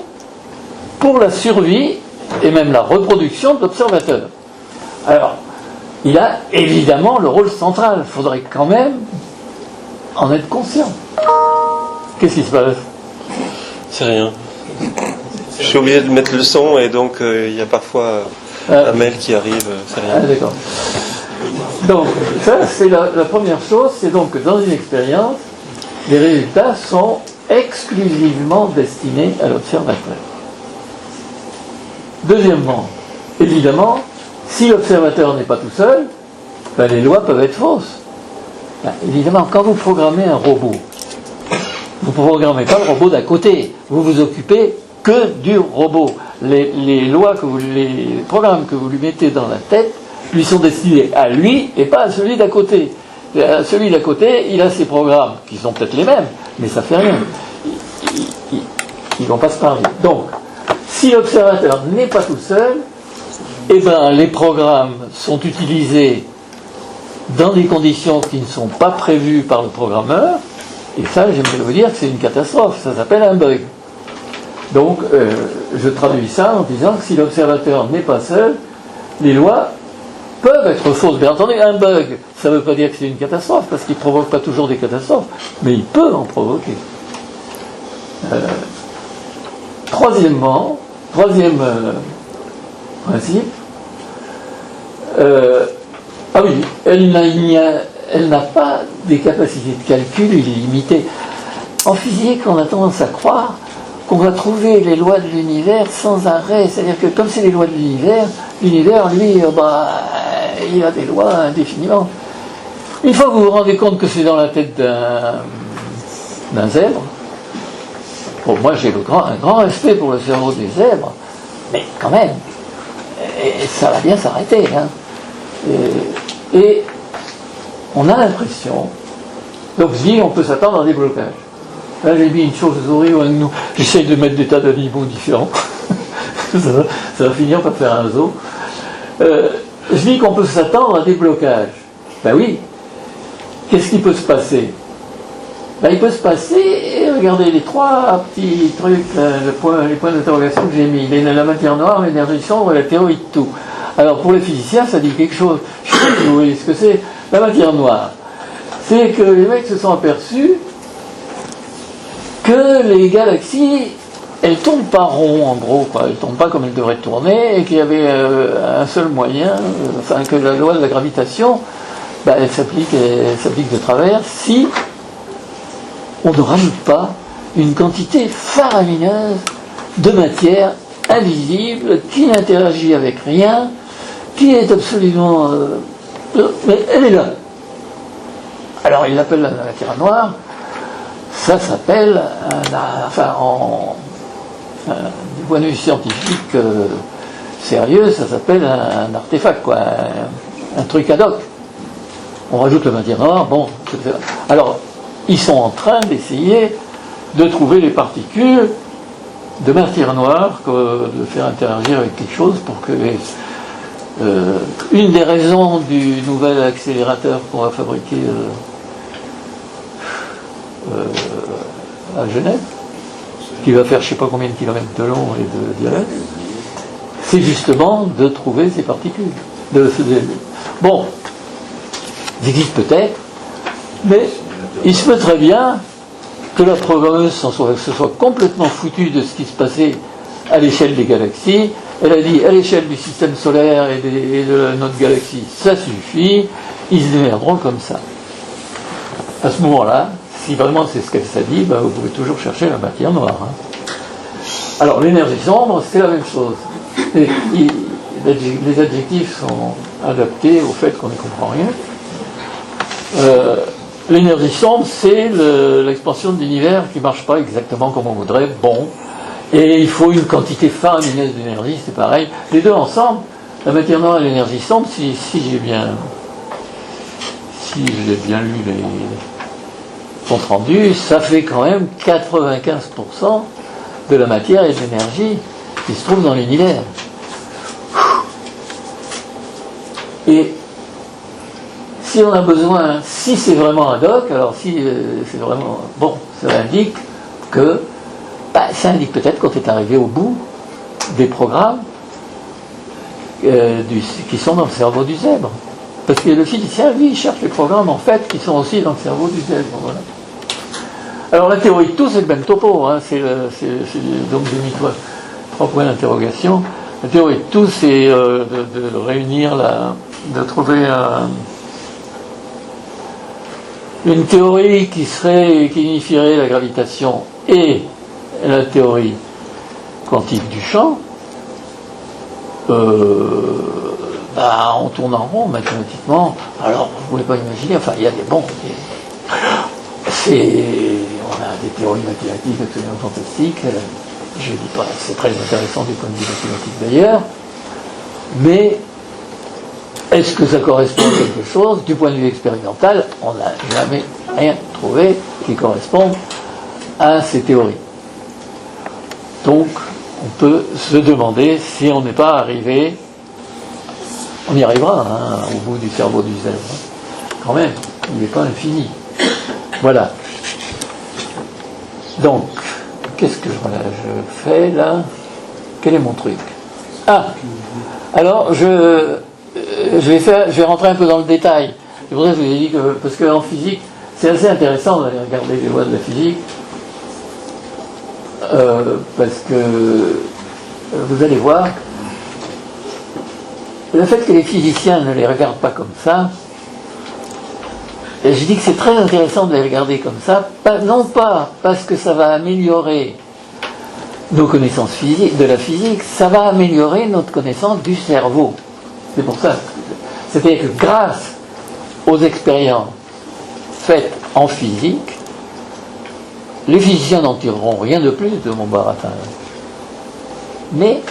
pour la survie et même la reproduction de l'observateur. Alors, il a évidemment le rôle central. Il faudrait quand même en être conscient. Qu'est-ce qui se passe? C'est rien. Je suis obligé de mettre le son et donc il y a parfois un mail qui arrive, c'est rien. Ah, d'accord. Donc, ça, c'est la première chose, c'est donc que dans une expérience, les résultats sont exclusivement destinés à l'observateur. Deuxièmement, évidemment, si l'observateur n'est pas tout seul, ben les lois peuvent être fausses. Ben, évidemment, quand vous programmez un robot, vous ne programmez pas le robot d'à côté, vous vous occupez que du robot. Les programmes que vous lui mettez dans la tête lui sont destinés à lui et pas à celui d'à côté. Celui d'à côté, il a ses programmes qui sont peut-être les mêmes, mais ça fait rien. Ils ne vont pas se parler. Donc, si l'observateur n'est pas tout seul, eh ben, les programmes sont utilisés dans des conditions qui ne sont pas prévues par le programmeur, et ça, j'aimerais vous dire que c'est une catastrophe, ça s'appelle un bug. Donc, je traduis ça en disant que si l'observateur n'est pas seul, les lois peuvent être fausses. Bien entendu, un bug, ça ne veut pas dire que c'est une catastrophe, parce qu'il ne provoque pas toujours des catastrophes, mais il peut en provoquer. Troisième principe, ah oui, elle n'a pas des capacités de calcul illimitées. En physique, on a tendance à croire qu'on va trouver les lois de l'univers sans arrêt. C'est-à-dire que comme c'est les lois de l'univers, lui, il a des lois indéfiniment. Une fois que vous vous rendez compte que c'est dans la tête d'un zèbre, bon, moi j'ai un grand respect pour le cerveau des zèbres, mais quand même, ça va bien s'arrêter. Hein. Et on a l'impression, donc je dis, on peut s'attendre à des blocages. Là, j'ai mis une chauve-souris ou un gnou. J'essaye de mettre des tas d'animaux différents. ça va finir par faire un zoo. Je dis qu'on peut s'attendre à des blocages. Ben oui. Qu'est-ce qui peut se passer? Ben, il peut se passer, regardez les trois petits trucs, les points d'interrogation que j'ai mis. La matière noire, l'énergie sombre et la théorie de tout. Alors, pour les physiciens, ça dit quelque chose. Je sais pas si vous voyez ce que c'est. La matière noire, c'est que les mecs se sont aperçus que les galaxies, elles ne tournent pas rond en gros, quoi. Elles ne tournent pas comme elles devraient tourner, et qu'il y avait un seul moyen, enfin que la loi de la gravitation, ben, elle s'applique de travers si on ne rajoute pas une quantité faramineuse de matière invisible qui n'interagit avec rien, qui est absolument... mais elle est là. Alors il l'appelle la matière noire. Ça s'appelle, du point de vue scientifique sérieux, ça s'appelle un artefact, quoi, un truc ad hoc. On rajoute la matière noire, bon, etc. Alors, ils sont en train d'essayer de trouver les particules de matière noire, de faire interagir avec quelque chose pour que... une des raisons du nouvel accélérateur qu'on va fabriquer à Genève, qui va faire je ne sais pas combien de kilomètres de long et de diamètre, c'est justement de trouver ces particules. Bon, ils existent peut-être, mais il se peut très bien que la programmeuse se soit complètement foutue de ce qui se passait à l'échelle des galaxies. Elle a dit à l'échelle du système solaire et de notre galaxie, ça suffit, ils se démerderont comme ça. À ce moment-là, si vraiment c'est ce qu'elle s'est dit, ben vous pouvez toujours chercher la matière noire. Hein. Alors l'énergie sombre, c'est la même chose. Les adjectifs sont adaptés au fait qu'on ne comprend rien. L'énergie sombre, c'est l'expansion de l'univers qui ne marche pas exactement comme on voudrait. Bon. Et il faut une quantité faramineuse d'énergie, c'est pareil. Les deux ensemble, la matière noire et l'énergie sombre, si j'ai bien lu les comptes rendus, ça fait quand même 95% de la matière et de l'énergie qui se trouvent dans l'univers. Et si on a besoin, si c'est vraiment ad hoc, alors si c'est vraiment... Bon, ça indique que... ça indique peut-être qu'on est arrivé au bout des programmes qui sont dans le cerveau du zèbre. Parce que le physicien, lui, il cherche les programmes, en fait, qui sont aussi dans le cerveau du zèbre. Voilà. Alors la théorie de tout, c'est le même topo, hein, c'est donc 2003 3 points d'interrogation. La théorie de tout, c'est de réunir de trouver une théorie qui unifierait la gravitation et la théorie quantique du champ. On tourne en rond mathématiquement. Alors, vous ne pouvez pas imaginer, enfin, il y a des bons. On a des théories mathématiques absolument fantastiques. Je ne dis pas, c'est très intéressant du point de vue mathématique d'ailleurs. Mais est-ce que ça correspond à quelque chose? Du point de vue expérimental, on n'a jamais rien trouvé qui corresponde à ces théories. Donc, on peut se demander si on n'est pas arrivé, on y arrivera au bout du cerveau du zèbre, quand même, il n'est pas infini. Voilà. Donc, qu'est-ce que je fais là? Quel est mon truc? Alors je vais rentrer un peu dans le détail. C'est pour ça que je vous ai dit que, parce qu'en physique, c'est assez intéressant d'aller regarder les lois de la physique. Parce que vous allez voir, le fait que les physiciens ne les regardent pas comme ça, et je dis que c'est très intéressant de les regarder comme ça, non pas parce que ça va améliorer nos connaissances physiques, de la physique, ça va améliorer notre connaissance du cerveau. C'est pour ça. C'est-à-dire que grâce aux expériences faites en physique, les physiciens n'en tireront rien de plus de mon baratin. Mais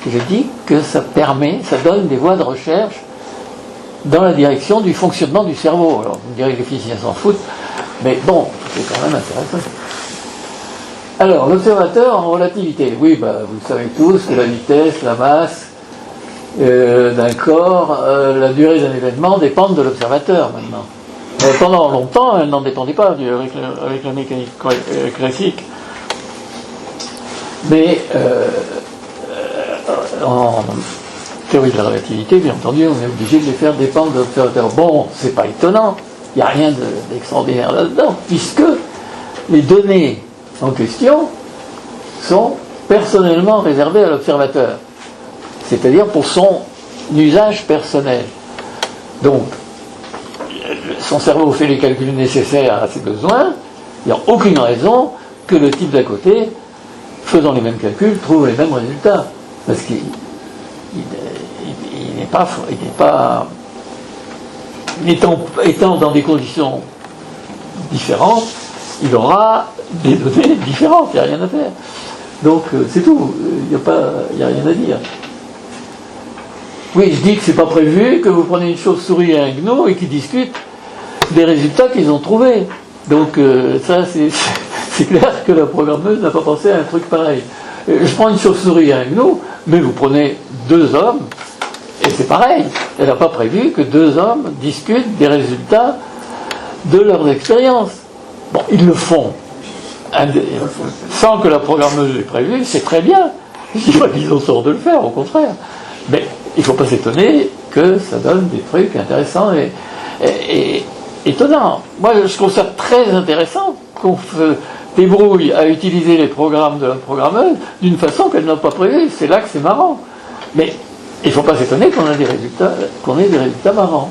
je dis que ça donne des voies de recherche dans la direction du fonctionnement du cerveau. Alors vous me direz que les physiciens s'en foutent, mais bon, c'est quand même intéressant. Alors, l'observateur en relativité. Oui, vous le savez tous que la vitesse, la masse d'un corps, la durée d'un événement dépendent de l'observateur maintenant. Pendant longtemps, elle n'en dépendait pas avec la mécanique classique. Mais en théorie de la relativité, bien entendu, on est obligé de les faire dépendre de l'observateur. Bon, c'est pas étonnant, il n'y a rien d'extraordinaire là-dedans, puisque les données en question sont personnellement réservées à l'observateur, c'est-à-dire pour son usage personnel. Donc, son cerveau fait les calculs nécessaires à ses besoins, il n'y a aucune raison que le type d'à côté, faisant les mêmes calculs, trouve les mêmes résultats. Parce qu'il étant dans des conditions différentes, il aura des données différentes, il n'y a rien à faire. Donc c'est tout, il n'y a rien à dire. Oui, je dis que c'est pas prévu que vous prenez une chauve-souris et un gnou et qu'ils discutent des résultats qu'ils ont trouvés. Donc ça, c'est clair que la programmeuse n'a pas pensé à un truc pareil. Je prends une chauve-souris et un gnou, mais vous prenez 2 hommes, et c'est pareil. Elle n'a pas prévu que 2 hommes discutent des résultats de leurs expériences. Bon, ils le font sans que la programmeuse l'ait prévu, c'est très bien. Je ne dis pas qu'ils ont tort de le faire, au contraire. Mais il ne faut pas s'étonner que ça donne des trucs intéressants et étonnants. Moi, je trouve ça très intéressant qu'on se débrouille à utiliser les programmes de la programmeuse d'une façon qu'elle n'a pas prévue. C'est là que c'est marrant. Mais il ne faut pas s'étonner qu'on ait des résultats marrants.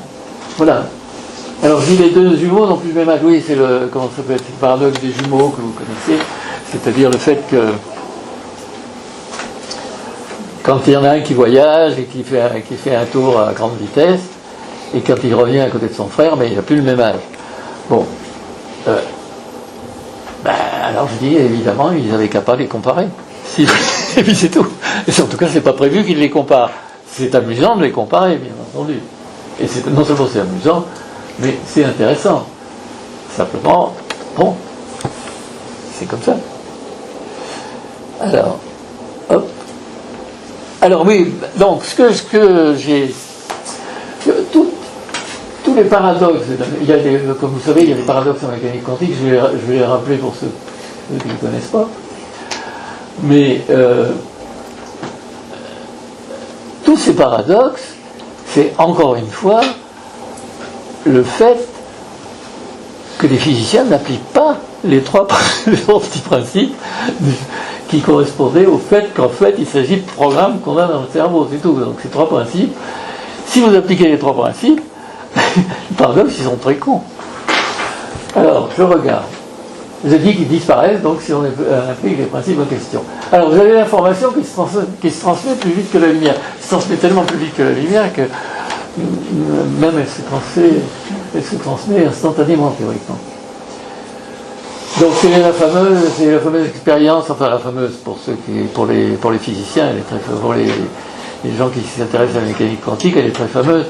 Voilà. Alors, je dis les 2 jumeaux n'ont plus le même âge. Oui, c'est le paradoxe des jumeaux que vous connaissez. C'est-à-dire le fait que quand il y en a un qui voyage et qui fait un tour à grande vitesse, et quand il revient à côté de son frère, il n'a plus le même âge. Bon. Alors je dis, évidemment, ils n'avaient qu'à pas les comparer. Et puis c'est tout. Et en tout cas, c'est pas prévu qu'ils les comparent. C'est amusant de les comparer, bien entendu. Et non seulement c'est amusant, mais c'est intéressant. Simplement, bon, c'est comme ça. Alors, hop. Alors oui, donc ce que j'ai... Tous les paradoxes, comme vous savez, il y a des paradoxes en mécanique quantique, je vais les rappeler pour ceux qui ne connaissent pas. Mais tous ces paradoxes, c'est encore une fois le fait que les physiciens n'appliquent pas les 3 petits principes qui correspondaient au fait qu'en fait il s'agit de programmes qu'on a dans le cerveau, c'est tout. Donc ces trois principes, si vous appliquez les trois principes, les paradoxes ils sont très cons. Alors, je regarde. Je dis qu'ils disparaissent, donc si on applique les principes en question. Alors, vous avez l'information qui se transmet plus vite que la lumière. Elle se transmet tellement plus vite que la lumière que même elle se transmet instantanément, théoriquement. Donc, c'est la fameuse expérience, enfin la fameuse pour les physiciens, elle est très, pour les gens qui s'intéressent à la mécanique quantique, elle est très fameuse.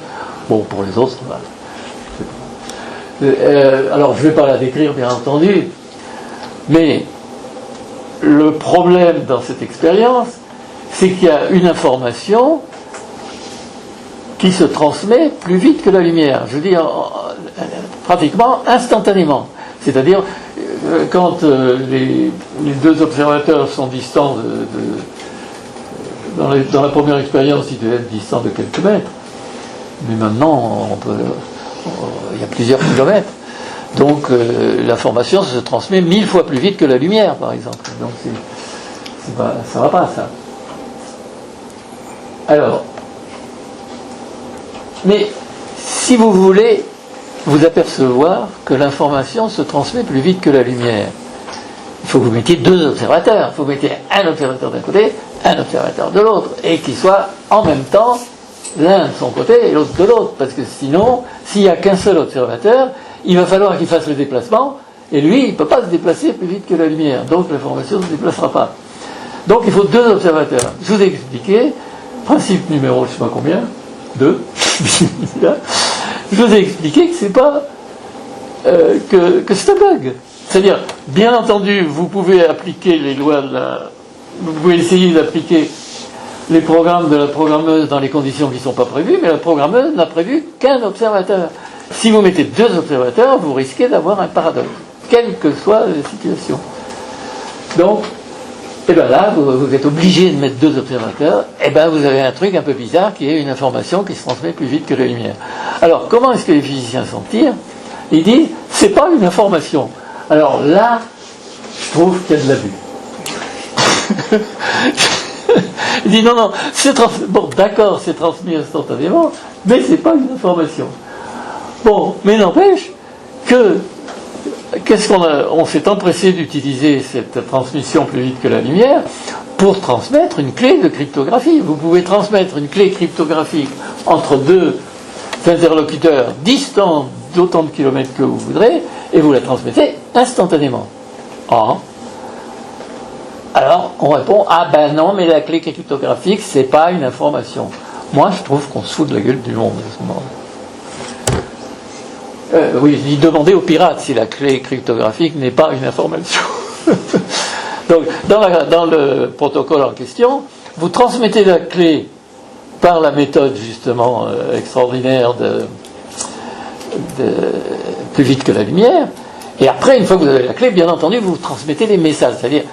Bon, pour les autres, voilà. Alors, je ne vais pas la décrire, bien entendu, mais le problème dans cette expérience, c'est qu'il y a une information qui se transmet plus vite que la lumière. Je veux dire, pratiquement instantanément. C'est-à-dire, quand les deux observateurs sont distants dans la première expérience, ils devaient être distants de quelques mètres. Mais maintenant, il y a plusieurs kilomètres. Donc l'information se transmet 1000 fois plus vite que la lumière, par exemple. Donc ça va pas, ça. Alors, mais si vous voulez vous apercevoir que l'information se transmet plus vite que la lumière, il faut que vous mettiez deux observateurs. Il faut que vous mettiez un observateur d'un côté, un observateur de l'autre, et qu'ils soient en même temps l'un de son côté et l'autre de l'autre, parce que sinon, s'il n'y a qu'un seul observateur, il va falloir qu'il fasse le déplacement, et lui, il ne peut pas se déplacer plus vite que la lumière, donc l'information ne se déplacera pas. Donc il faut deux observateurs. Je vous ai expliqué, principe numéro, je ne sais pas combien, 2, je vous ai expliqué que c'est pas que c'est un bug. C'est-à-dire, bien entendu, vous pouvez appliquer les lois vous pouvez essayer d'appliquer les programmes de la programmeuse dans les conditions qui ne sont pas prévues, mais la programmeuse n'a prévu qu'un observateur. Si vous mettez deux observateurs, vous risquez d'avoir un paradoxe, quelle que soit la situation. Donc, et bien là, vous êtes obligé de mettre deux observateurs, et bien vous avez un truc un peu bizarre qui est une information qui se transmet plus vite que la lumière. Alors, comment est-ce que les physiciens s'en tirent? Ils disent, c'est pas une information. Alors là, je trouve qu'il y a de l'abus. Il dit non, bon, d'accord, c'est transmis instantanément, mais c'est pas une information. Bon, mais n'empêche que on s'est empressé d'utiliser cette transmission plus vite que la lumière pour transmettre une clé de cryptographie. Vous pouvez transmettre une clé cryptographique entre deux interlocuteurs distants d'autant de kilomètres que vous voudrez, et vous la transmettez instantanément. Alors, on répond, ah ben non, mais la clé cryptographique, c'est pas une information. Moi, je trouve qu'on se fout de la gueule du monde à ce moment-là. Oui, je dis demander aux pirates si la clé cryptographique n'est pas une information. Donc, dans le protocole en question, vous transmettez la clé par la méthode, justement, extraordinaire plus vite que la lumière, et après, une fois que vous avez la clé, bien entendu, vous transmettez les messages, c'est-à-dire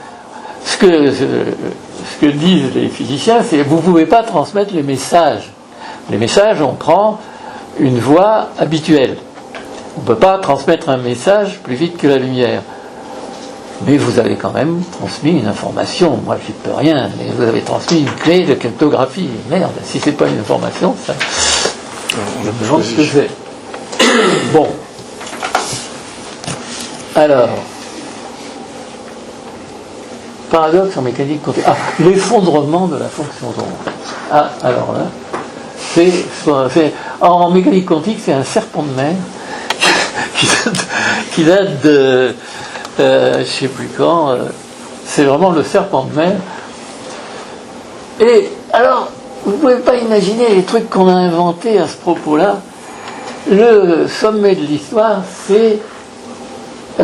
ce que disent les physiciens, c'est que vous ne pouvez pas transmettre les messages. Les messages, on prend une voie habituelle. On ne peut pas transmettre un message plus vite que la lumière. Mais vous avez quand même transmis une information. Moi, je n'y peux rien, mais vous avez transmis une clé de cryptographie. Merde, si c'est pas une information, ça... Je me demande ce que c'est. Bon. Alors... Paradoxe en mécanique quantique. Ah, l'effondrement de la fonction d'onde. Ah, alors là, en mécanique quantique, c'est un serpent de mer qui date de, je ne sais plus quand. C'est vraiment le serpent de mer. Et alors, vous ne pouvez pas imaginer les trucs qu'on a inventés à ce propos-là. Le sommet de l'histoire, c'est...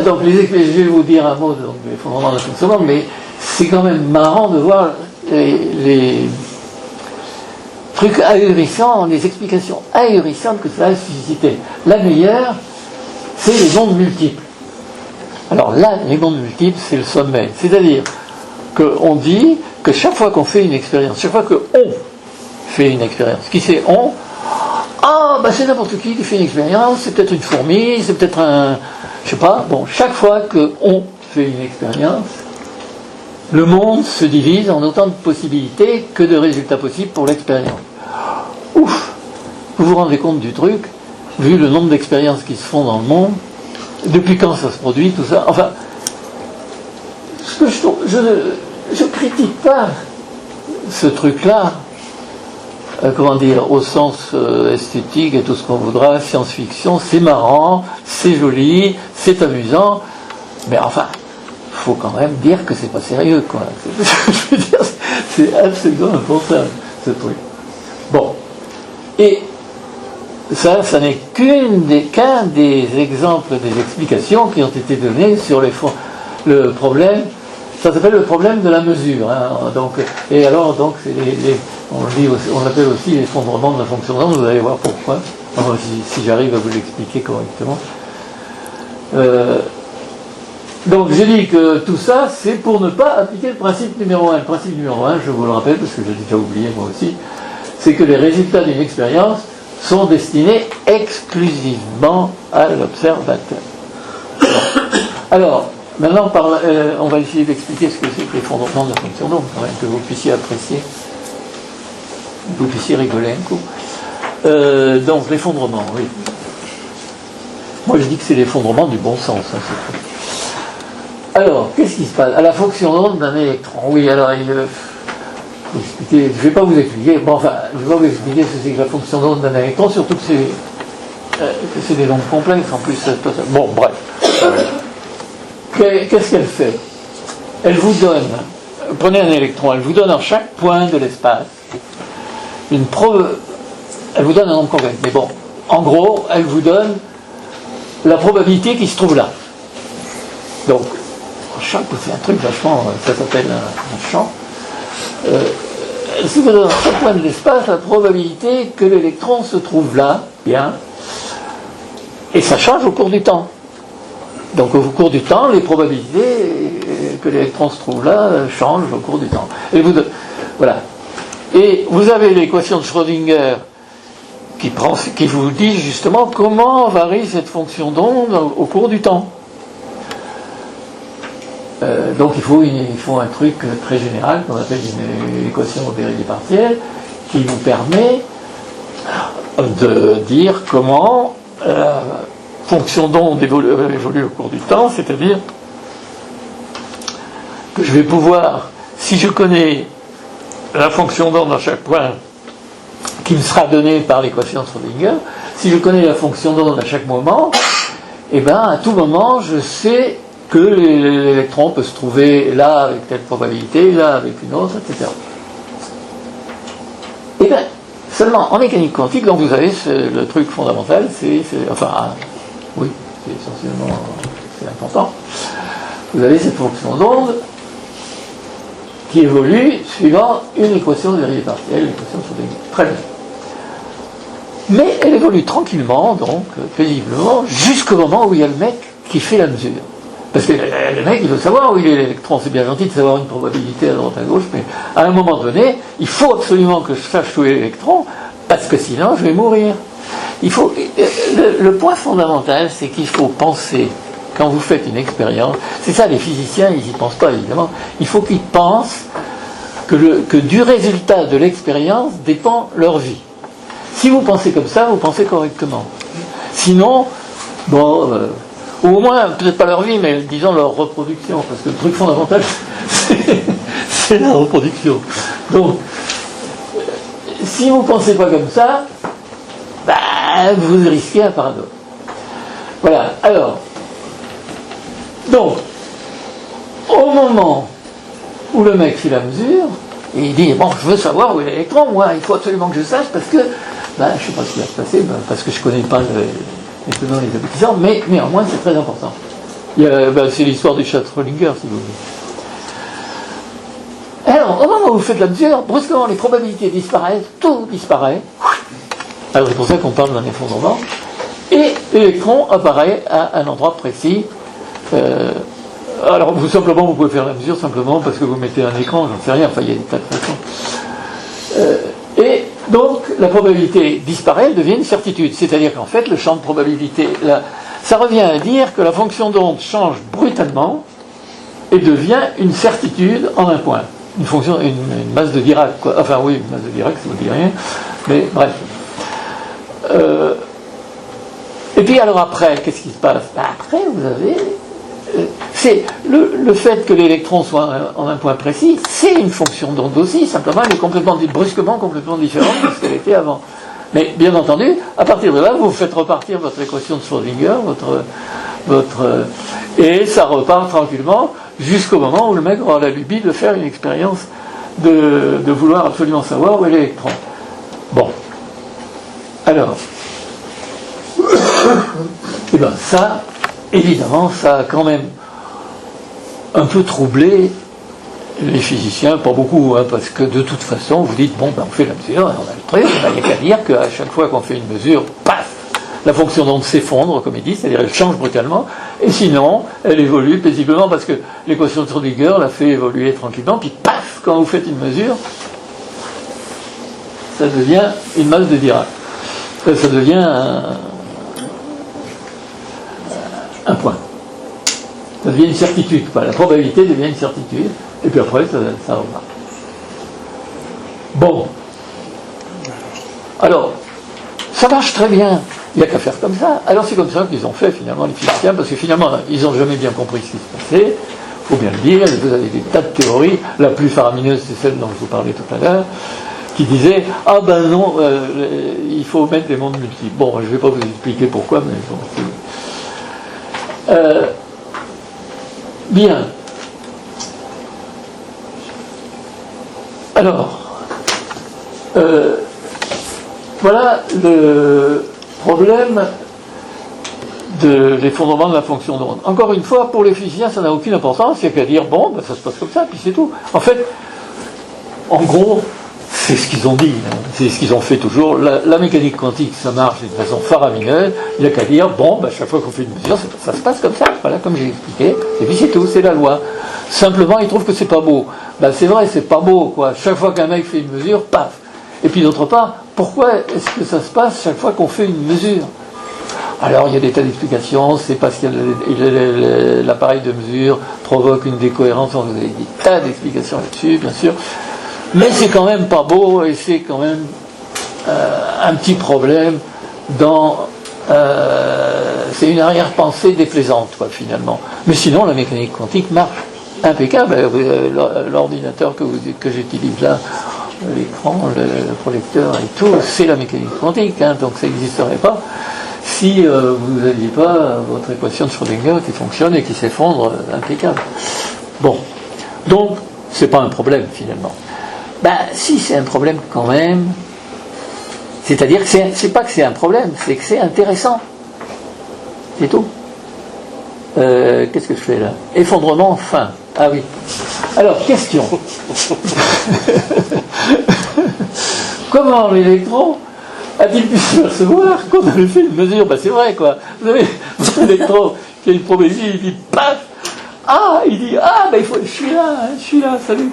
Donc, je vais vous dire un mot de l'effondrement de la fonction d'onde, mais c'est quand même marrant de voir les trucs ahurissants, les explications ahurissantes que ça a suscité. La meilleure, c'est les mondes multiples. Alors là, les mondes multiples, c'est le sommet. C'est-à-dire qu'on dit que chaque fois qu'on fait une expérience, chaque fois que on fait une expérience, qui c'est on? Ah, ben c'est n'importe qui fait une expérience, c'est peut-être une fourmi, c'est peut-être un... Je sais pas, bon, chaque fois qu'on fait une expérience, le monde se divise en autant de possibilités que de résultats possibles pour l'expérience. Ouf! Vous vous rendez compte du truc, vu le nombre d'expériences qui se font dans le monde, depuis quand ça se produit, tout ça. Enfin, ce que je trouve, je critique pas ce truc-là, comment dire, au sens esthétique et tout ce qu'on voudra, science-fiction, c'est marrant, c'est joli, c'est amusant, mais enfin, faut quand même dire que c'est pas sérieux, quoi. Je veux dire, c'est absolument impensable, ce truc. Bon. Et ça n'est qu'un des exemples, des explications qui ont été données sur le problème. Ça s'appelle le problème de la mesure. Hein. Donc, et alors, donc, on l'appelle aussi l'effondrement de la fonction d'onde. Vous allez voir pourquoi. Enfin, si j'arrive à vous l'expliquer correctement. Donc, j'ai dit que tout ça, c'est pour ne pas appliquer le principe numéro 1. Le principe numéro 1, je vous le rappelle, parce que j'ai déjà oublié moi aussi, c'est que les résultats d'une expérience sont destinés exclusivement à l'observateur. Alors, maintenant, on va essayer d'expliquer ce que c'est que l'effondrement de la fonction d'onde, quand même, que vous puissiez apprécier, que vous puissiez rigoler un coup. Donc, l'effondrement, oui. Moi, je dis que c'est l'effondrement du bon sens. Hein, alors, qu'est-ce qui se passe à la fonction d'onde d'un électron? Oui, alors, je ne vais pas vous expliquer, bon, enfin, je vais pas vous expliquer ce que c'est que la fonction d'onde d'un électron, surtout que c'est des nombres complexes, en plus, ça se passe. Bon, bref. Qu'est-ce qu'elle fait? Elle vous donne, prenez un électron, elle vous donne en chaque point de l'espace elle vous donne un nombre complexe, mais bon, en gros, elle vous donne la probabilité qui se trouve là. Donc, c'est un truc vachement, ça s'appelle un champ. Si vous donnez à chaque point de l'espace la probabilité que l'électron se trouve là, bien, et ça change au cours du temps. Donc au cours du temps, les probabilités que l'électron se trouve là changent au cours du temps. Et voilà. Et vous avez l'équation de Schrödinger qui vous dit justement comment varie cette fonction d'onde au cours du temps. Donc il faut un truc très général qu'on appelle une équation de dérivée partielle qui vous permet de dire comment la fonction d'onde évolue au cours du temps, c'est-à-dire que je vais pouvoir, si je connais la fonction d'onde à chaque point qui me sera donnée par l'équation de Schrödinger, si je connais la fonction d'onde à chaque moment, et bien à tout moment je sais que l'électron peut se trouver là avec telle probabilité, là avec une autre, etc. Et bien, seulement en mécanique quantique, donc vous avez le truc fondamental, oui, c'est essentiellement, c'est important. Vous avez cette fonction d'onde qui évolue suivant une équation de dérivée partielle, l'équation de Schrödinger. Très bien. Mais elle évolue tranquillement, donc, paisiblement, jusqu'au moment où il y a le mec qui fait la mesure. Parce que le mec, il veut savoir où il est l'électron. C'est bien gentil de savoir une probabilité à droite à gauche, mais à un moment donné, il faut absolument que je sache où est l'électron, parce que sinon, je vais mourir. Le point fondamental, c'est qu'il faut penser, quand vous faites une expérience, c'est ça, les physiciens, ils n'y pensent pas, évidemment, il faut qu'ils pensent que du résultat de l'expérience dépend leur vie. Si vous pensez comme ça, vous pensez correctement. Sinon, bon... ou au moins, peut-être pas leur vie, mais disons leur reproduction, parce que le truc fondamental, c'est la reproduction. Donc, si vous ne pensez pas comme ça, vous risquez un paradoxe. Voilà, alors, donc, au moment où le mec fait la mesure, et il dit, bon, je veux savoir où est l'électron, moi, il faut absolument que je sache, parce que, je ne sais pas ce qui va se passer, parce que je ne connais pas les tenants et les aboutissants, mais néanmoins c'est très important. C'est l'histoire du chat de Schrödinger, si vous voulez. Alors, au moment où vous faites la mesure, brusquement les probabilités disparaissent, tout disparaît. Alors c'est pour ça qu'on parle d'un effondrement. Et l'électron apparaît à un endroit précis. Alors simplement, vous pouvez faire la mesure simplement parce que vous mettez un écran, j'en sais rien, enfin il y a des tas de façons. Et donc, la probabilité disparaît, elle devient une certitude. C'est-à-dire qu'en fait, le champ de probabilité, ça revient à dire que la fonction d'onde change brutalement et devient une certitude en un point. Une fonction, une masse de Dirac, quoi. Enfin oui, une masse de Dirac, ça ne vous dit rien, mais bref. Et puis alors après, qu'est-ce qui se passe? Après, vous avez... c'est le fait que l'électron soit en un point précis, c'est une fonction d'onde aussi, simplement elle est brusquement complètement différente de ce qu'elle était avant. Mais bien entendu, à partir de là, vous faites repartir votre équation de Schrödinger, et ça repart tranquillement jusqu'au moment où le mec aura la lubie de faire une expérience de vouloir absolument savoir où est l'électron. Bon. Alors, et bien ça, évidemment, ça a quand même un peu troublé les physiciens, pas beaucoup, hein, parce que de toute façon, vous dites, bon, ben, on fait la mesure, on a le truc, il n'y a qu'à dire qu'à chaque fois qu'on fait une mesure, paf, la fonction d'onde s'effondre, comme il dit, c'est-à-dire elle change brutalement, et sinon, elle évolue paisiblement, parce que l'équation de Schrödinger la fait évoluer tranquillement, puis paf, quand vous faites une mesure, ça devient une masse de Dirac. Ça devient un point. Ça devient une certitude, quoi. La probabilité devient une certitude, et puis après, ça repart. Bon. Alors, ça marche très bien. Il n'y a qu'à faire comme ça. Alors c'est comme ça qu'ils ont fait finalement les physiciens, parce que finalement, ils n'ont jamais bien compris ce qui se passait. Il faut bien le dire, vous avez des tas de théories. La plus faramineuse, c'est celle dont je vous parlais tout à l'heure, qui disait « Ah ben non, il faut mettre des mondes multiples ». Bon, je ne vais pas vous expliquer pourquoi, mais bon, bien. Alors, voilà le problème de l'effondrement de la fonction d'onde. Encore une fois, pour les physiciens, ça n'a aucune importance, il n'y a qu'à dire, bon, ben, ça se passe comme ça, puis c'est tout. En fait, en gros, c'est ce qu'ils ont dit, hein. C'est ce qu'ils ont fait toujours. La mécanique quantique, ça marche d'une façon faramineuse. Il n'y a qu'à dire, bon, ben, chaque fois qu'on fait une mesure, ça se passe comme ça, voilà, comme j'ai expliqué, et puis c'est tout, c'est la loi. Simplement, ils trouvent que c'est pas beau. Ben, c'est vrai, c'est pas beau, quoi. Chaque fois qu'un mec fait une mesure, paf. Et puis d'autre part, pourquoi est-ce que ça se passe chaque fois qu'on fait une mesure? Alors, il y a des tas d'explications, c'est parce que l'appareil de mesure provoque une décohérence, on vous a des tas d'explications là-dessus, bien sûr. Mais c'est quand même pas beau, et c'est quand même un petit problème dans... c'est une arrière-pensée déplaisante, quoi, finalement. Mais sinon, la mécanique quantique marche impeccable. L'ordinateur que j'utilise là, l'écran, le projecteur et tout, c'est la mécanique quantique, hein, donc ça n'existerait pas si vous n'aviez pas votre équation de Schrödinger qui fonctionne et qui s'effondre impeccable. Bon, donc c'est pas un problème finalement. Ben si, c'est un problème quand même. C'est-à-dire que c'est pas que c'est un problème, c'est que c'est intéressant. C'est tout. Qu'est-ce que je fais là? Effondrement fin. Ah oui. Alors, question. Comment l'électron a-t-il pu se percevoir qu'on avait fait une mesure? Ben c'est vrai, quoi. Vous avez votre électron qui a une probabilité, il dit paf. Ah, il dit ah, ben je suis là, salut.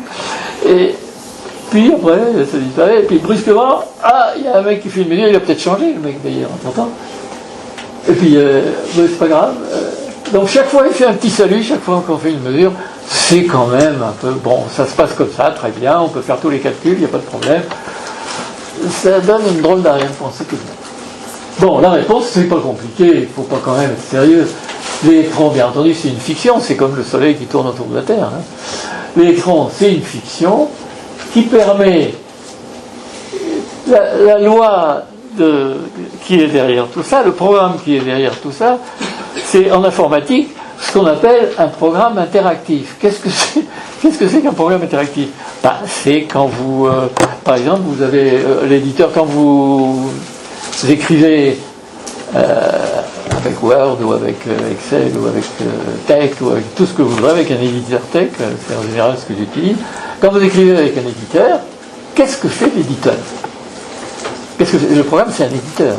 Et puis après, ça disparaît, et puis brusquement, ah, il y a un mec qui fait une mesure, il a peut-être changé, le mec d'ailleurs, entre-temps. Et puis, c'est pas grave. Donc chaque fois, il fait un petit salut, chaque fois qu'on fait une mesure, c'est quand même un peu, bon, ça se passe comme ça, très bien, on peut faire tous les calculs, il n'y a pas de problème. Ça donne une drôle d'arrière-pensée tout de même. Bon, la réponse, c'est pas compliqué, il ne faut pas quand même être sérieux. L'électron, bien entendu, c'est une fiction, c'est comme le soleil qui tourne autour de la Terre. Hein. L'électron, c'est une fiction qui permet la loi qui est derrière tout ça, le programme qui est derrière tout ça, c'est en informatique ce qu'on appelle un programme interactif. Qu'est-ce que c'est qu'un programme interactif? Ben, c'est quand vous, par exemple, vous avez l'éditeur, quand vous écrivez avec Word ou avec Excel ou avec Tech ou avec tout ce que vous voudrez, avec un éditeur Tech, c'est en général ce que j'utilise. Quand vous écrivez avec un éditeur, qu'est-ce que fait l'éditeur? Le programme, c'est un éditeur.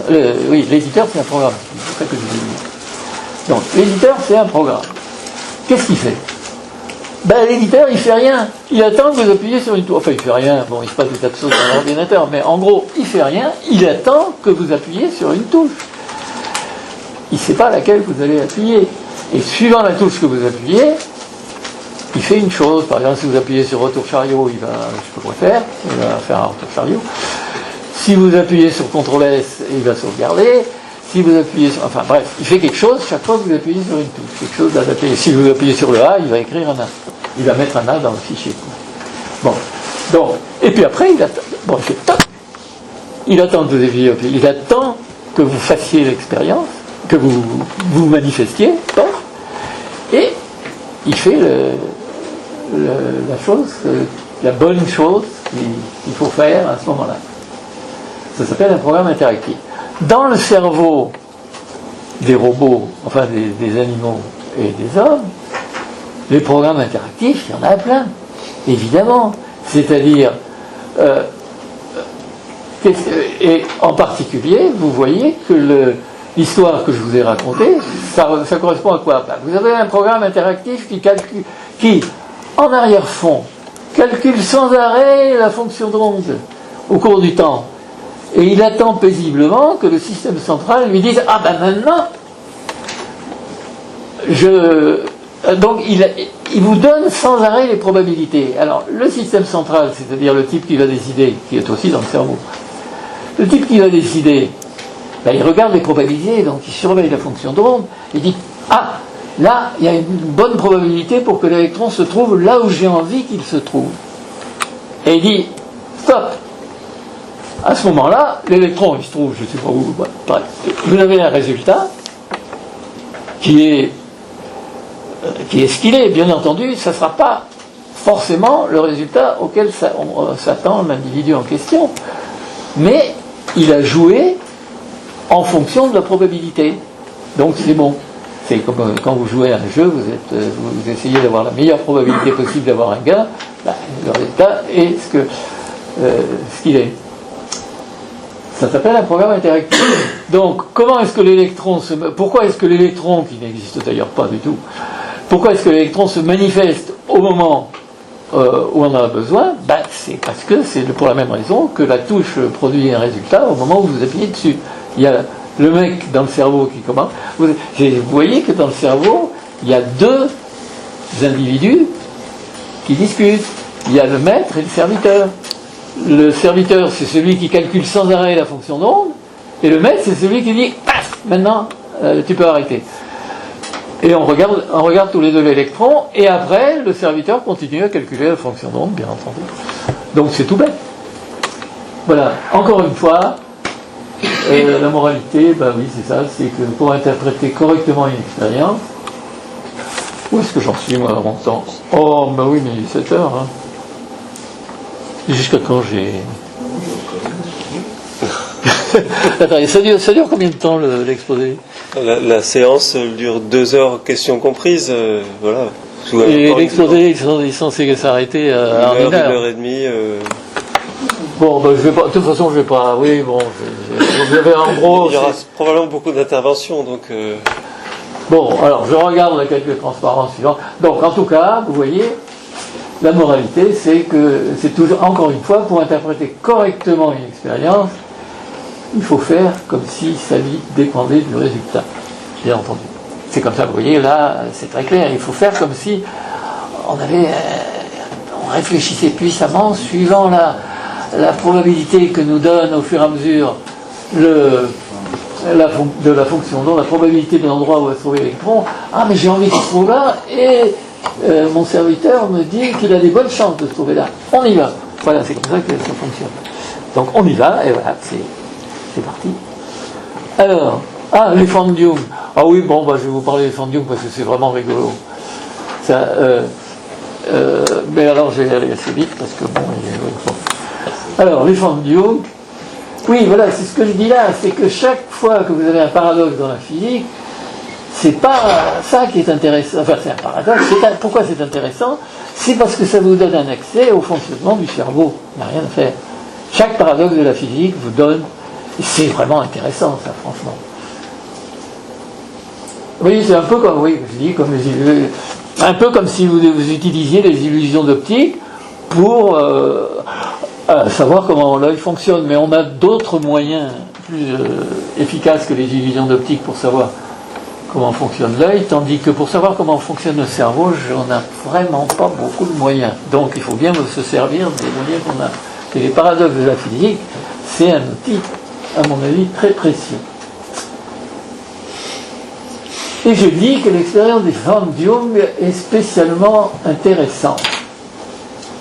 Oui, l'éditeur, c'est un programme. C'est ça que je dis. Donc, l'éditeur, c'est un programme. Qu'est-ce qu'il fait? Ben, l'éditeur, il fait rien. Il attend que vous appuyez sur une touche. Enfin, il fait rien. Bon, il se passe des tas de choses dans l'ordinateur. Mais en gros, il fait rien. Il attend que vous appuyez sur une touche. Il ne sait pas laquelle vous allez appuyer. Et suivant la touche que vous appuyez, fait une chose, par exemple si vous appuyez sur retour chariot, il va, je sais pas quoi faire, il va faire un retour chariot. Si vous appuyez sur CTRL S, il va sauvegarder. Si vous appuyez sur, enfin bref, il fait quelque chose chaque fois que vous appuyez sur une touche, quelque chose d'adapté. Si vous appuyez sur le A, il va écrire un A. Il va mettre un A dans le fichier. Bon, donc, et puis après, il attend. Bon, il fait toc. Il attend que vous ayez, il attend que vous fassiez l'expérience, que vous manifestiez, toc, et il fait la chose, la bonne chose qu'il faut faire à ce moment-là. Ça s'appelle un programme interactif. Dans le cerveau des robots, enfin des animaux et des hommes, les programmes interactifs, il y en a plein, évidemment. C'est-à-dire, et en particulier, vous voyez que l'histoire que je vous ai racontée, ça correspond à quoi? Vous avez un programme interactif qui en arrière-fond, calcule sans arrêt la fonction d'onde au cours du temps. Et il attend paisiblement que le système central lui dise « Ah ben maintenant, donc il vous donne sans arrêt les probabilités. » Alors le système central, c'est-à-dire le type qui va décider, qui est aussi dans le cerveau, le type qui va décider, ben, il regarde les probabilités, donc il surveille la fonction d'onde, et dit « Ah, là, il y a une bonne probabilité pour que l'électron se trouve là où j'ai envie qu'il se trouve. » Et il dit « Stop !» À ce moment-là, l'électron, il se trouve, je ne sais pas où, bref, vous avez un résultat qui est ce qu'il est, bien entendu, ça ne sera pas forcément le résultat auquel s'attend l'individu en question, mais il a joué en fonction de la probabilité, donc c'est bon. C'est comme quand vous jouez à un jeu, vous essayez d'avoir la meilleure probabilité possible d'avoir un gain, ben, le résultat est ce qu'il est. Ça s'appelle un programme interactif. Donc, comment est-ce que l'électron pourquoi est-ce que l'électron, qui n'existe d'ailleurs pas du tout, pourquoi est-ce que l'électron se manifeste au moment où on en a besoin? Ben, c'est parce que c'est pour la même raison que la touche produit un résultat au moment où vous appuyez dessus. Il y a le mec dans le cerveau qui commence. Vous voyez que dans le cerveau, il y a deux individus qui discutent. Il y a le maître et le serviteur. Le serviteur, c'est celui qui calcule sans arrêt la fonction d'onde, et le maître, c'est celui qui dit paf, maintenant tu peux arrêter. Et on regarde tous les deux l'électron, et après le serviteur continue à calculer la fonction d'onde, bien entendu. Donc c'est tout bête. Voilà, encore une fois, la moralité, ben oui, c'est ça, c'est que pour interpréter correctement une expérience, où est-ce que j'en suis moi à mon temps? Oh, ben oui, mais il est 7 heures, hein. Jusqu'à quand j'ai... Attends, ça dure combien de temps l'exposé? La séance dure 2 heures, questions comprises, voilà. Et l'exposé, ils sont censés s'arrêter à 1 heure. 1 heure et demie. Bon, ben, je vais pas, de toute façon, je vais pas... Oui, bon, vous avez en gros... Il y aura probablement beaucoup d'interventions, donc... Bon, alors, je regarde la calcul de transparence suivante. Donc, en tout cas, vous voyez... La moralité, c'est que, c'est toujours, encore une fois, pour interpréter correctement une expérience, il faut faire comme si sa vie dépendait du résultat. Bien entendu. C'est comme ça, vous voyez, là, c'est très clair. Il faut faire comme si on réfléchissait puissamment, suivant la probabilité que nous donne au fur et à mesure de la fonction d'onde, la probabilité de l'endroit où va se trouver l'électron. Ah, mais j'ai envie qu'il se trouve là, et mon serviteur me dit qu'il a des bonnes chances de se trouver là. On y va. Voilà, c'est comme ça que ça fonctionne. Donc on y va, et voilà, c'est parti. Alors, les Van Dung. Ah oui, bon, bah, je vais vous parler des Van Dung parce que c'est vraiment rigolo. Ça, mais alors, je vais aller assez vite parce que bon. Alors, les Van Dung. Oui, voilà, c'est ce que je dis là, c'est que chaque fois que vous avez un paradoxe dans la physique, c'est pas ça qui est intéressant, enfin c'est un paradoxe, pourquoi c'est intéressant? C'est parce que ça vous donne un accès au fonctionnement du cerveau, il n'y a rien à faire. Chaque paradoxe de la physique vous donne, c'est vraiment intéressant ça, franchement. Oui, c'est un peu comme, oui, je dis, un peu comme si vous utilisiez les illusions d'optique pour savoir comment l'œil fonctionne, mais on a d'autres moyens plus efficaces que les illusions d'optique pour savoir comment fonctionne l'œil, tandis que pour savoir comment fonctionne le cerveau, on n'a vraiment pas beaucoup de moyens. Donc il faut bien se servir des moyens qu'on a. Et les paradoxes de la physique, c'est un outil, à mon avis, très précieux. Et je dis que l'expérience des formes de Jung est spécialement intéressante.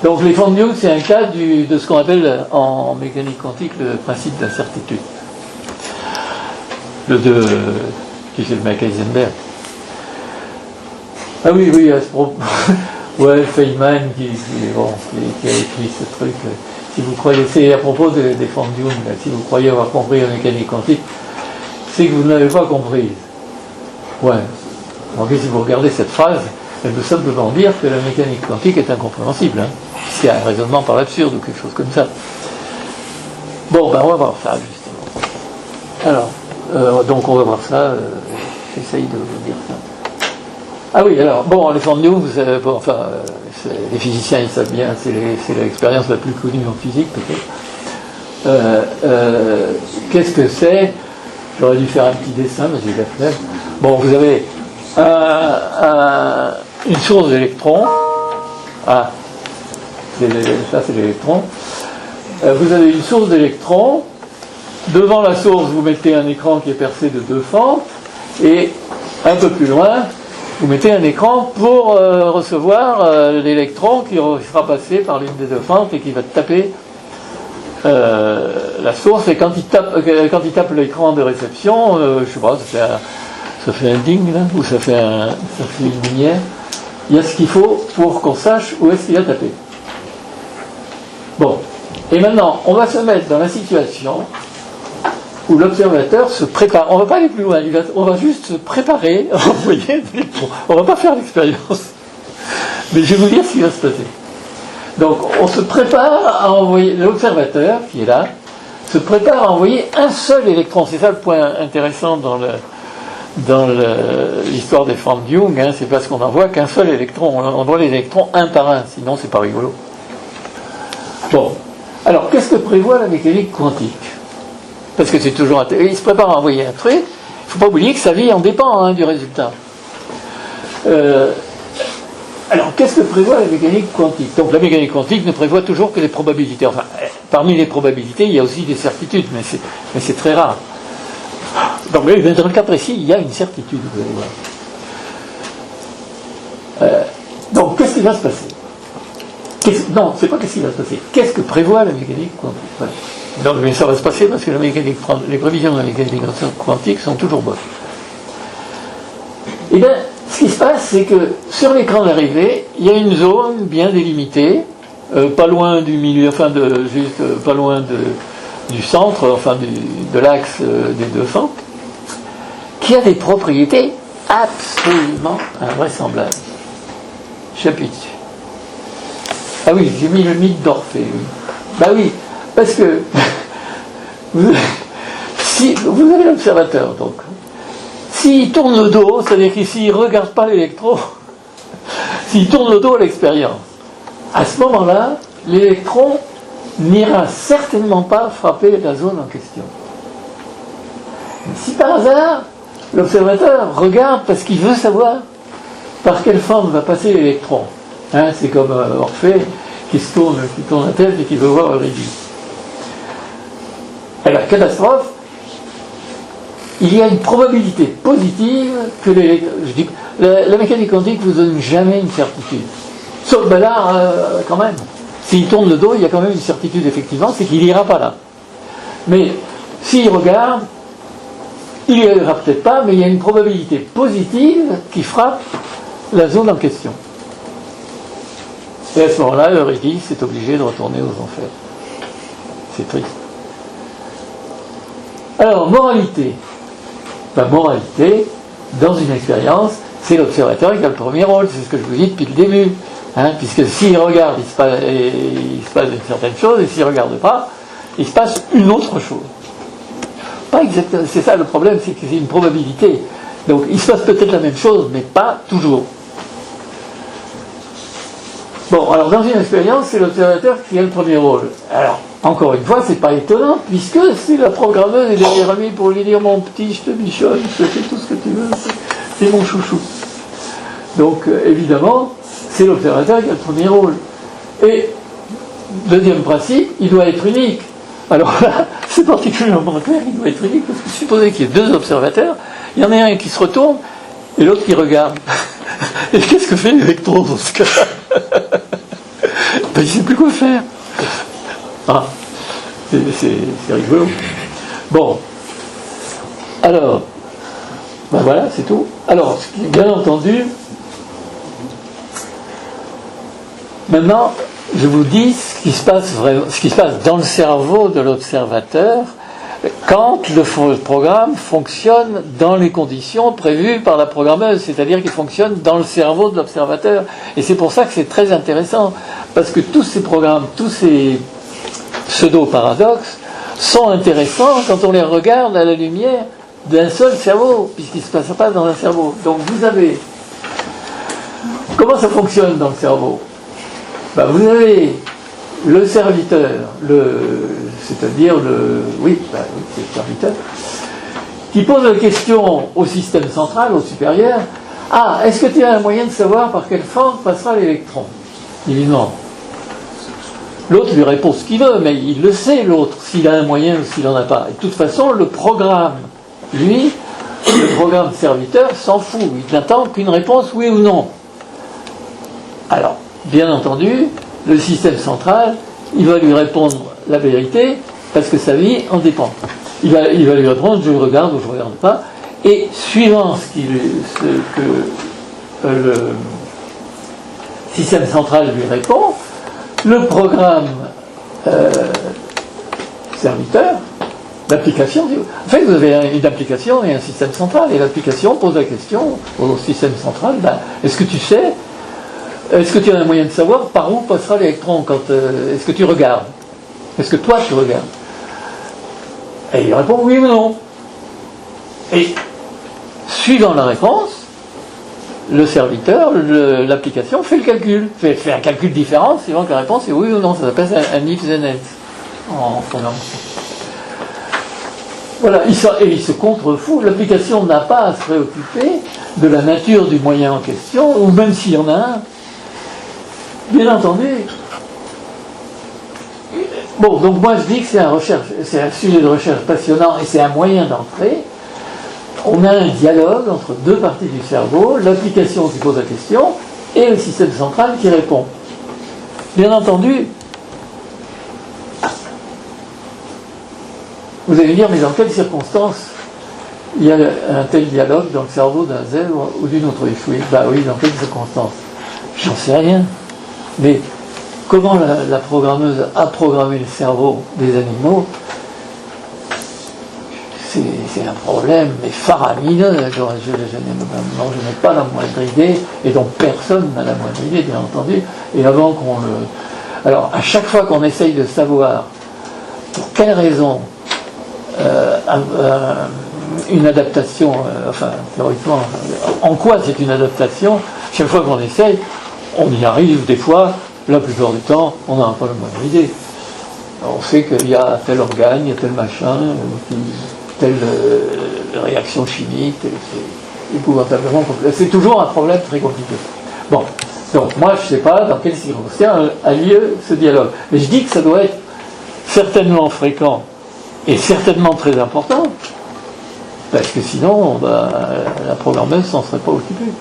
Donc les formes de Jung, c'est un cas de ce qu'on appelle en mécanique quantique le principe d'incertitude. Qui c'est le mec Heisenberg. Ah oui, à ce propos. Ouais, Feynman qui a écrit ce truc. Si vous croyez, c'est à propos des formes de Jung, si vous croyez avoir compris la mécanique quantique, c'est que vous ne l'avez pas comprise. Ouais. Donc si vous regardez cette phrase, elle veut simplement dire que la mécanique quantique est incompréhensible, puisqu'il y a un raisonnement par l'absurde ou quelque chose comme ça. Bon, ben on va voir ça, justement. Alors, donc on va voir ça, j'essaye de vous dire ça. Ah oui, alors, bon, les formes de Jung, les physiciens ils savent bien, c'est l'expérience la plus connue en physique peut-être. Qu'est-ce que c'est? J'aurais dû faire un petit dessin, mais j'ai la flemme. Bon, vous avez une source d'électrons. Ah, ça c'est l'électron. Vous avez une source d'électrons. Devant la source, vous mettez un écran qui est percé de 2 fentes. Et un peu plus loin, vous mettez un écran pour recevoir l'électron qui sera passé par l'une des 2 fentes et qui va taper la source. Et quand il tape l'écran de réception, je sais pas, ça fait un ding là, ou ça fait une lumière. Il y a ce qu'il faut pour qu'on sache où est-ce qu'il a tapé. Bon, et maintenant, on va se mettre dans la situation où l'observateur se prépare. On ne va pas aller plus loin, on va juste se préparer à envoyer des électrons. On ne va pas faire l'expérience. Mais je vais vous dire ce qui va se passer. Donc, on se prépare à envoyer, l'observateur qui est là, se prépare à envoyer un seul électron. C'est ça le point intéressant dans l'histoire des formes de Jung, c'est parce qu'on n'envoie qu'un seul électron. On envoie les électrons un par un, sinon c'est pas rigolo. Bon. Alors, qu'est-ce que prévoit la mécanique quantique? Parce que c'est toujours il se prépare à envoyer un truc, il ne faut pas oublier que sa vie en dépend du résultat. Alors, qu'est-ce que prévoit la mécanique quantique? Donc, la mécanique quantique ne prévoit toujours que les probabilités. Enfin, parmi les probabilités, il y a aussi des certitudes, mais c'est très rare. Donc, mais dans le cas précis, il y a une certitude, vous allez voir. Donc, qu'est-ce qui va se passer? Non, c'est pas qu'est-ce qui va se passer. Qu'est-ce que prévoit la mécanique quantique? Ouais. Non, mais ça va se passer parce que les prévisions de la mécanique quantique sont toujours bonnes. Eh bien, ce qui se passe, c'est que sur l'écran d'arrivée, il y a une zone bien délimitée, pas loin du milieu, pas loin du centre, de l'axe des 2 fentes, qui a des propriétés absolument invraisemblables. Chapitre. Ah oui, j'ai mis le mythe d'Orphée. Oui. Bah oui, parce que si vous avez l'observateur, donc, s'il tourne le dos, c'est-à-dire que s'il ne regarde pas l'électron, s'il tourne le dos à l'expérience, à ce moment-là, l'électron n'ira certainement pas frapper la zone en question. Si par hasard, l'observateur regarde parce qu'il veut savoir par quelle forme va passer l'électron, c'est comme Orphée qui tourne la tête et qui veut voir Eurydice. Alors, catastrophe, il y a une probabilité positive que la mécanique quantique ne vous donne jamais une certitude. Sauf là, quand même, s'il tourne le dos, il y a quand même une certitude, effectivement, c'est qu'il n'ira pas là. Mais s'il regarde, il n'y ira peut-être pas, mais il y a une probabilité positive qui frappe la zone en question. Et à ce moment-là, Eurydice est obligé de retourner aux enfers. C'est triste. Alors, moralité. La moralité, dans une expérience, c'est l'observateur qui a le premier rôle, c'est ce que je vous dis depuis le début. Puisque s'il regarde, il se passe une certaine chose, et s'il ne regarde pas, il se passe une autre chose. Pas exactement, c'est ça le problème, c'est que c'est une probabilité. Donc il se passe peut-être la même chose, mais pas toujours. Bon, alors dans une expérience, c'est l'observateur qui a le premier rôle. Alors, encore une fois, c'est pas étonnant, puisque c'est la programmeuse est derrière lui pour lui dire mon petit, je te bichonne, je fais tout ce que tu veux. c'est mon chouchou. Donc, évidemment, c'est l'observateur qui a le premier rôle. Et, deuxième principe, il doit être unique. Alors là, c'est particulièrement clair, il doit être unique, parce que supposez qu'il y ait deux observateurs, il y en a un qui se retourne, et l'autre qui regarde. Et qu'est-ce que fait l'électron dans ce cas-là? Ben, il ne sait plus quoi faire. Ah, c'est rigolo. Bon. Alors, ben voilà, c'est tout. Alors, bien entendu, maintenant, je vous dis ce qui se passe dans le cerveau de l'observateur quand le programme fonctionne dans les conditions prévues par la programmeuse, c'est-à-dire qu'il fonctionne dans le cerveau de l'observateur. Et c'est pour ça que c'est très intéressant, parce que tous ces programmes, tous ces pseudo-paradoxes sont intéressants quand on les regarde à la lumière d'un seul cerveau, puisqu'il ne se passe pas dans un cerveau. Donc vous avez... Comment ça fonctionne dans le cerveau? Ben, vous avez le serviteur, c'est-à-dire c'est le serviteur, qui pose la question au système central, au supérieur. Ah, est-ce que tu as un moyen de savoir par quelle fente passera l'électron? Évidemment. L'autre lui répond ce qu'il veut, mais il le sait, l'autre, s'il a un moyen ou s'il n'en a pas. Et de toute façon, le programme, lui, le programme serviteur, s'en fout. Il n'attend qu'une réponse oui ou non. Alors, bien entendu, le système central, il va lui répondre la vérité, parce que sa vie en dépend. Il va lui répondre, je regarde ou je ne regarde pas, et suivant ce que le système central lui répond, le programme serviteur, l'application, en fait vous avez une application et un système central, et l'application pose la question au système central, ben, est-ce que tu sais, est-ce que tu as un moyen de savoir par où passera l'électron quand est-ce que tu regardes? Est-ce que toi tu regardes? Et il répond oui ou non. Et suivant la réponse, le serviteur, l'application fait le calcul, fait un calcul différent suivant que la réponse est oui ou non. Ça s'appelle un if then else en programmation. Voilà, et il se contrefout. L'application n'a pas à se préoccuper de la nature du moyen en question, ou même s'il y en a un. Bien entendu. Bon, donc moi je dis que c'est un sujet de recherche passionnant et c'est un moyen d'entrée. On a un dialogue entre deux parties du cerveau, l'application qui pose la question et le système central qui répond. Bien entendu, vous allez me dire, mais dans quelles circonstances il y a un tel dialogue dans le cerveau d'un zèbre ou d'une autruche? Oui, bah oui, dans quelles circonstances? J'en sais rien. Mais comment la programmeuse a programmé le cerveau des animaux, c'est un problème, mais faramineux. Je n'ai pas la moindre idée, et donc personne n'a la moindre idée, bien entendu. Et avant qu'on le... Alors, à chaque fois qu'on essaye de savoir pour quelle raison une adaptation, enfin, théoriquement, en quoi c'est une adaptation, chaque fois qu'on essaye, on y arrive des fois, la plupart du temps, on n'a pas la moindre idée. On sait qu'il y a tel organe, il y a tel machin, telle réaction chimique, c'est épouvantablement complexe. C'est toujours un problème très compliqué. Bon, donc moi je ne sais pas dans quelles circonstances a lieu ce dialogue. Mais je dis que ça doit être certainement fréquent et certainement très important, parce que sinon la programmeuse s'en serait pas occupée.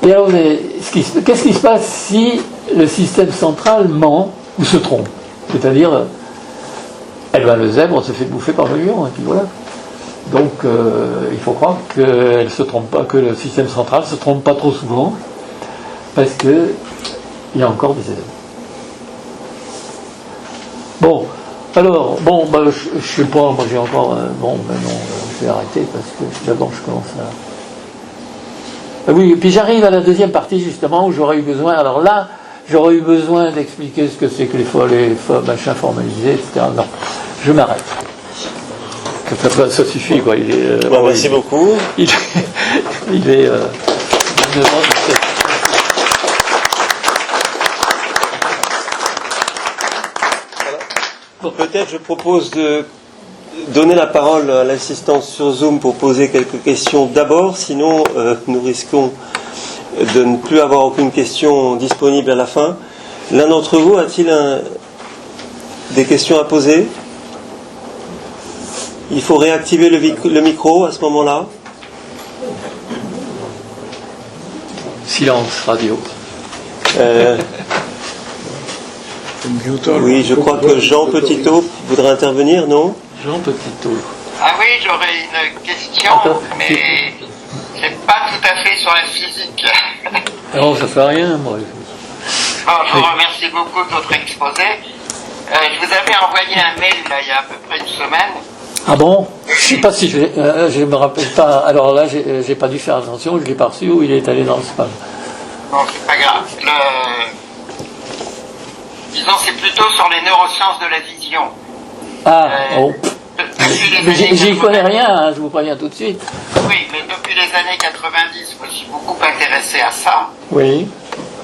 Et alors, qu'est-ce qui se passe si le système central ment ou se trompe? C'est-à-dire, le zèbre se fait bouffer par le lion, et puis voilà. Donc, il faut croire qu'elle se trompe pas, que le système central se trompe pas trop souvent, parce que il y a encore des zèbres. Bon, alors, je sais pas, moi j'ai encore, je vais arrêter parce que d'abord je commence à... Oui, puis j'arrive à la deuxième partie justement où j'aurais eu besoin, alors là, j'aurais eu besoin d'expliquer ce que c'est que les machins formalisés, etc. Non, je m'arrête. Ça suffit, quoi. Merci beaucoup. Il est 9h17. Peut-être je propose donner la parole à l'assistance sur Zoom pour poser quelques questions d'abord, sinon nous risquons de ne plus avoir aucune question disponible à la fin. L'un d'entre vous a-t-il des questions à poser? Il faut réactiver le micro à ce moment-là. Silence radio. Oui, je crois que Jean Petitot voudrait intervenir, non? Jean Petitot. Ah oui, j'aurais une question, mais c'est pas tout à fait sur la physique. Non, ça fait rien, moi. Bon, je vous remercie beaucoup de votre exposé. Je vous avais envoyé un mail là, il y a à peu près une semaine. Ah bon? Je sais pas si je me rappelle pas. Alors là, j'ai pas dû faire attention, je l'ai pas reçu ou il est allé dans le spam. Bon, c'est pas grave. Disons, c'est plutôt sur les neurosciences de la vision. Ah, bon. Mais J'y connais rien, hein, je vous préviens tout de suite. Oui, mais depuis les années 90, je me suis beaucoup intéressé à ça. Oui.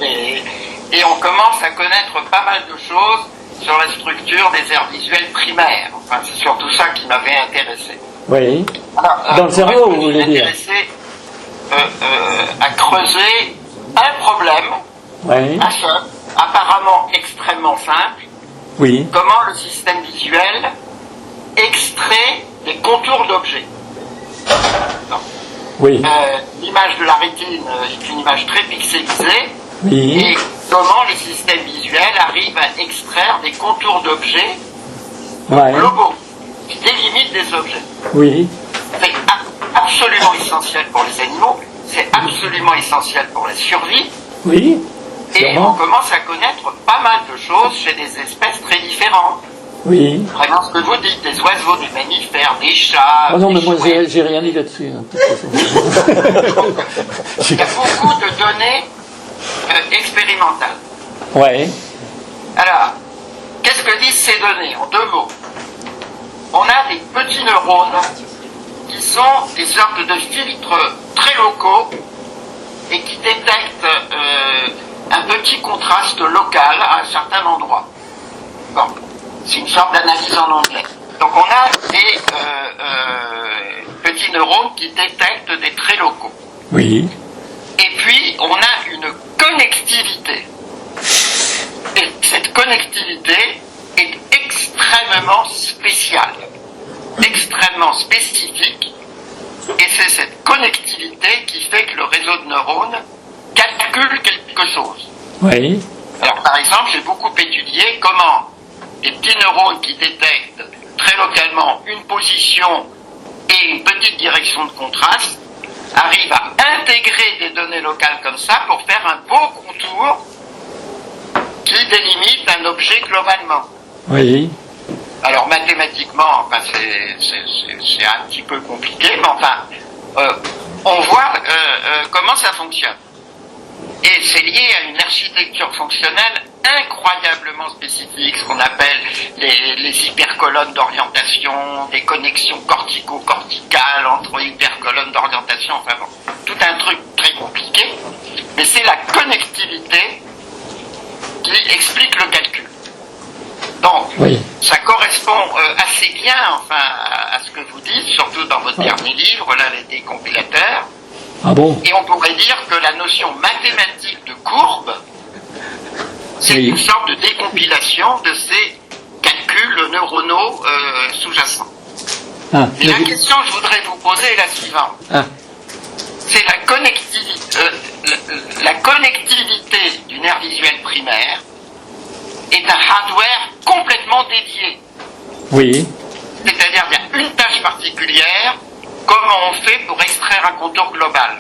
Et on commence à connaître pas mal de choses sur la structure des aires visuelles primaires. Enfin, c'est surtout ça qui m'avait intéressé. Oui. Alors, dans le cerveau, vous voulez dire? Intéressé à creuser un problème, Oui. un seul, apparemment extrêmement simple. Oui. Comment le système visuel extrait des contours d'objets. Oui. L'image de la rétine est une image très pixelisée. Oui. Et comment les systèmes visuels arrivent à extraire des contours d'objets globaux qui délimitent des objets. Oui. C'est absolument essentiel pour les animaux, c'est absolument essentiel pour la survie. Oui. Et on commence à connaître pas mal de choses chez des espèces très différentes. Oui. Vraiment ce que vous dites, des oiseaux, des mammifères, des chats. Ah non, mais moi chouettes. j'ai rien dit là-dessus. Hein, Il y a beaucoup de données expérimentales. ouais. Alors, qu'est-ce que disent ces données? En deux mots. On a des petits neurones qui sont des sortes de filtres très locaux et qui détectent un petit contraste local à un certain endroit. Bon, c'est une sorte d'analyse en anglais. Donc on a des petits neurones qui détectent des traits locaux. Oui. Et puis on a une connectivité. Et cette connectivité est extrêmement spéciale, extrêmement spécifique. Et c'est cette connectivité qui fait que le réseau de neurones calcule quelque chose. Oui. Alors par exemple, j'ai beaucoup étudié comment des petits neurones qui détectent très localement une position et une petite direction de contraste arrivent à intégrer des données locales comme ça pour faire un beau contour qui délimite un objet globalement. Oui. Alors mathématiquement, enfin, c'est un petit peu compliqué, mais enfin, on voit comment ça fonctionne. Et c'est lié à une architecture fonctionnelle incroyablement spécifique, ce qu'on appelle les hypercolonnes d'orientation, des connexions cortico-corticales entre hypercolonnes d'orientation, enfin bon, tout un truc très compliqué, mais c'est la connectivité qui explique le calcul. Donc, oui. ça correspond assez bien enfin, à ce que vous dites, surtout dans votre dernier livre, là, les décompilateurs. Ah bon? Et on pourrait dire que la notion mathématique de courbe, c'est oui. une sorte de décompilation de ces calculs neuronaux sous-jacents. Ah, Mais la question que je voudrais vous poser est la suivante. Ah. C'est la connectivité du nerf visuel primaire est un hardware complètement dédié. Oui. C'est-à-dire qu'il y a une tâche particulière, comment on fait pour extraire un contour global.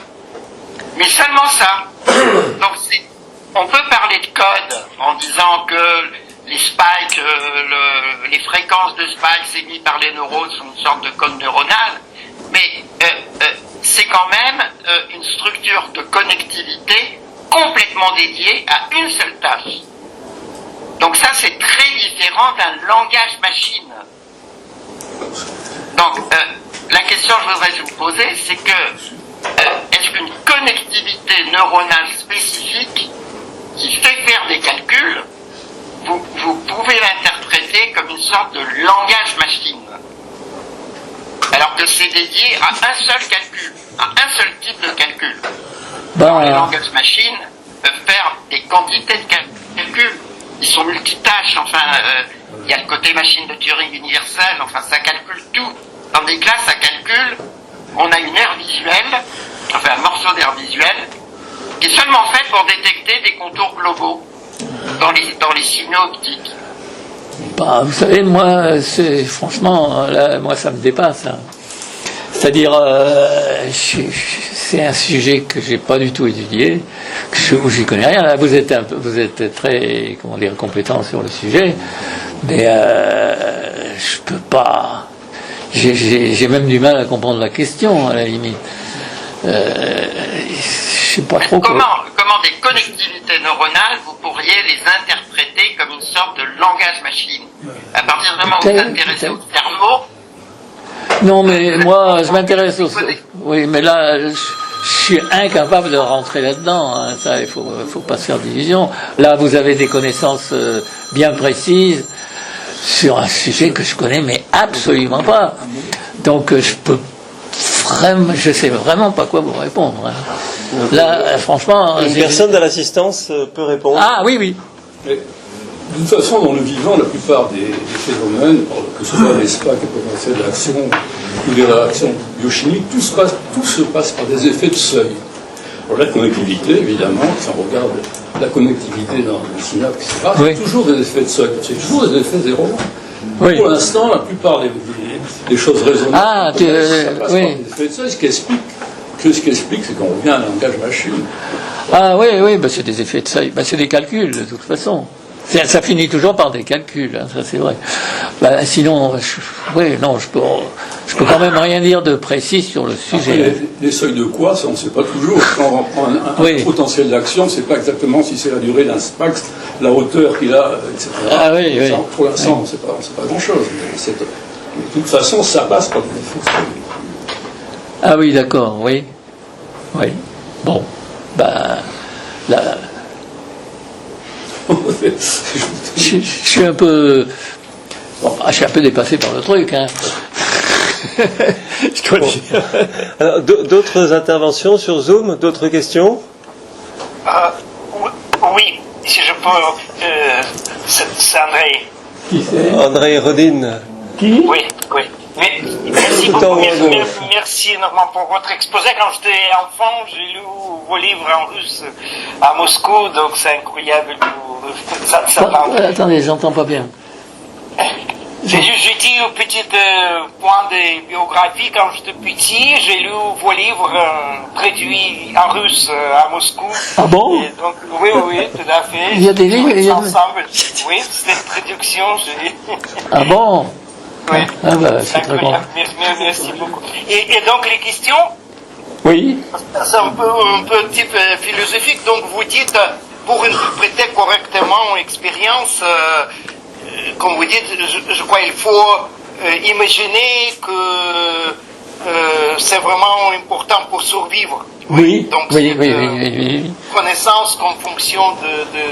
Mais seulement ça. Donc on peut parler de code en disant que les spikes, les fréquences de spikes émises par les neurones sont une sorte de code neuronal, mais c'est quand même une structure de connectivité complètement dédiée à une seule tâche. Donc ça, c'est très différent d'un langage machine. Donc, la question que je voudrais vous poser, c'est que est-ce qu'une connectivité neuronale spécifique qui fait faire des calculs, vous pouvez l'interpréter comme une sorte de langage machine? alors que c'est dédié à un seul calcul, à un seul type de calcul. Alors, les langages machines peuvent faire des quantités de calculs. Ils sont multitâches, enfin, il y a le côté machine de Turing universelle, enfin, ça calcule tout. Tandis que là, ça calcule, on a une aire visuelle, enfin, un morceau d'aire visuelle, qui est seulement fait pour détecter des contours globaux dans les signaux optiques. Bah, vous savez, moi, franchement, là, moi, ça me dépasse. Hein. C'est-à-dire, c'est un sujet que j'ai pas du tout étudié, où j'y connais rien. Là, vous êtes très, comment dire, compétent sur le sujet, mais je peux pas. J'ai même du mal à comprendre la question, à la limite. Je sais pas trop. Comment des connectivités neuronales, vous pourriez les interpréter comme une sorte de langage machine? À partir du moment où vous vous intéressez au cerveau. Non, mais moi, je m'intéresse au... Oui, mais là, je suis incapable de rentrer là-dedans. Hein. Ça, il faut pas se faire d'illusions. Là, vous avez des connaissances bien précises sur un sujet que je connais, mais absolument pas. Donc, je sais vraiment pas quoi vous répondre. Hein. Là, franchement... Une personne de l'assistance peut répondre. Ah, oui, oui. Mais, de toute façon, dans le vivant, la plupart des phénomènes, que ce soit les SPAC, les potentiels d'action ou les réactions biochimiques, tout se passe par des effets de seuil. Alors la connectivité, évidemment, si on regarde la connectivité dans le synapse, etc., oui. c'est toujours des effets de seuil, c'est toujours des effets zéro. Oui. Pour l'instant, la plupart des choses raisonnables, ça passe par oui. des effets de seuil, ce qui explique, c'est qu'on revient à un langage machine. Ah oui, bah, c'est des effets de seuil. Bah, c'est des calculs, de toute façon. Ça finit toujours par des calculs, hein, ça c'est vrai. Bah, sinon, je peux quand même rien dire de précis sur le sujet. Après, les seuils de quoi, ça on ne sait pas toujours. Quand on prend un potentiel d'action, on ne sait pas exactement si c'est la durée d'un SPAX, la hauteur qu'il a, etc. Ah oui, oui. Pour l'instant, on ne sait pas grand-chose. Mais de toute façon, ça passe par des effets de seuil. Ah oui, d'accord, oui. Oui. Bon, bah, là... je suis un peu dépassé par le truc, hein. Je dois dire. Alors, d'autres interventions sur Zoom, d'autres questions? Oui, si je peux. C'est André. Qui c'est? André Rodin. Qui? Oui. Mais merci beaucoup. Merci énormément pour votre exposé. Quand j'étais enfant, j'ai lu vos livres en russe à Moscou, donc c'est incroyable. Ça parle. Attendez, j'entends pas bien. J'ai dit un petit point de biographie. Quand j'étais petit, j'ai lu vos livres traduits en russe à Moscou. Ah bon? Et donc, oui, tout à fait. Il y a des livres ensemble. Oui, c'est une traduction. Ah bon? Oui. Ah bah, c'est très bon. Merci beaucoup. Et donc les questions? Oui. C'est un peu type philosophique. Donc vous dites, pour interpréter correctement l'expérience, comme vous dites, je crois qu'il faut imaginer que c'est vraiment important pour survivre. Oui. Donc Oui. connaissance comme fonction de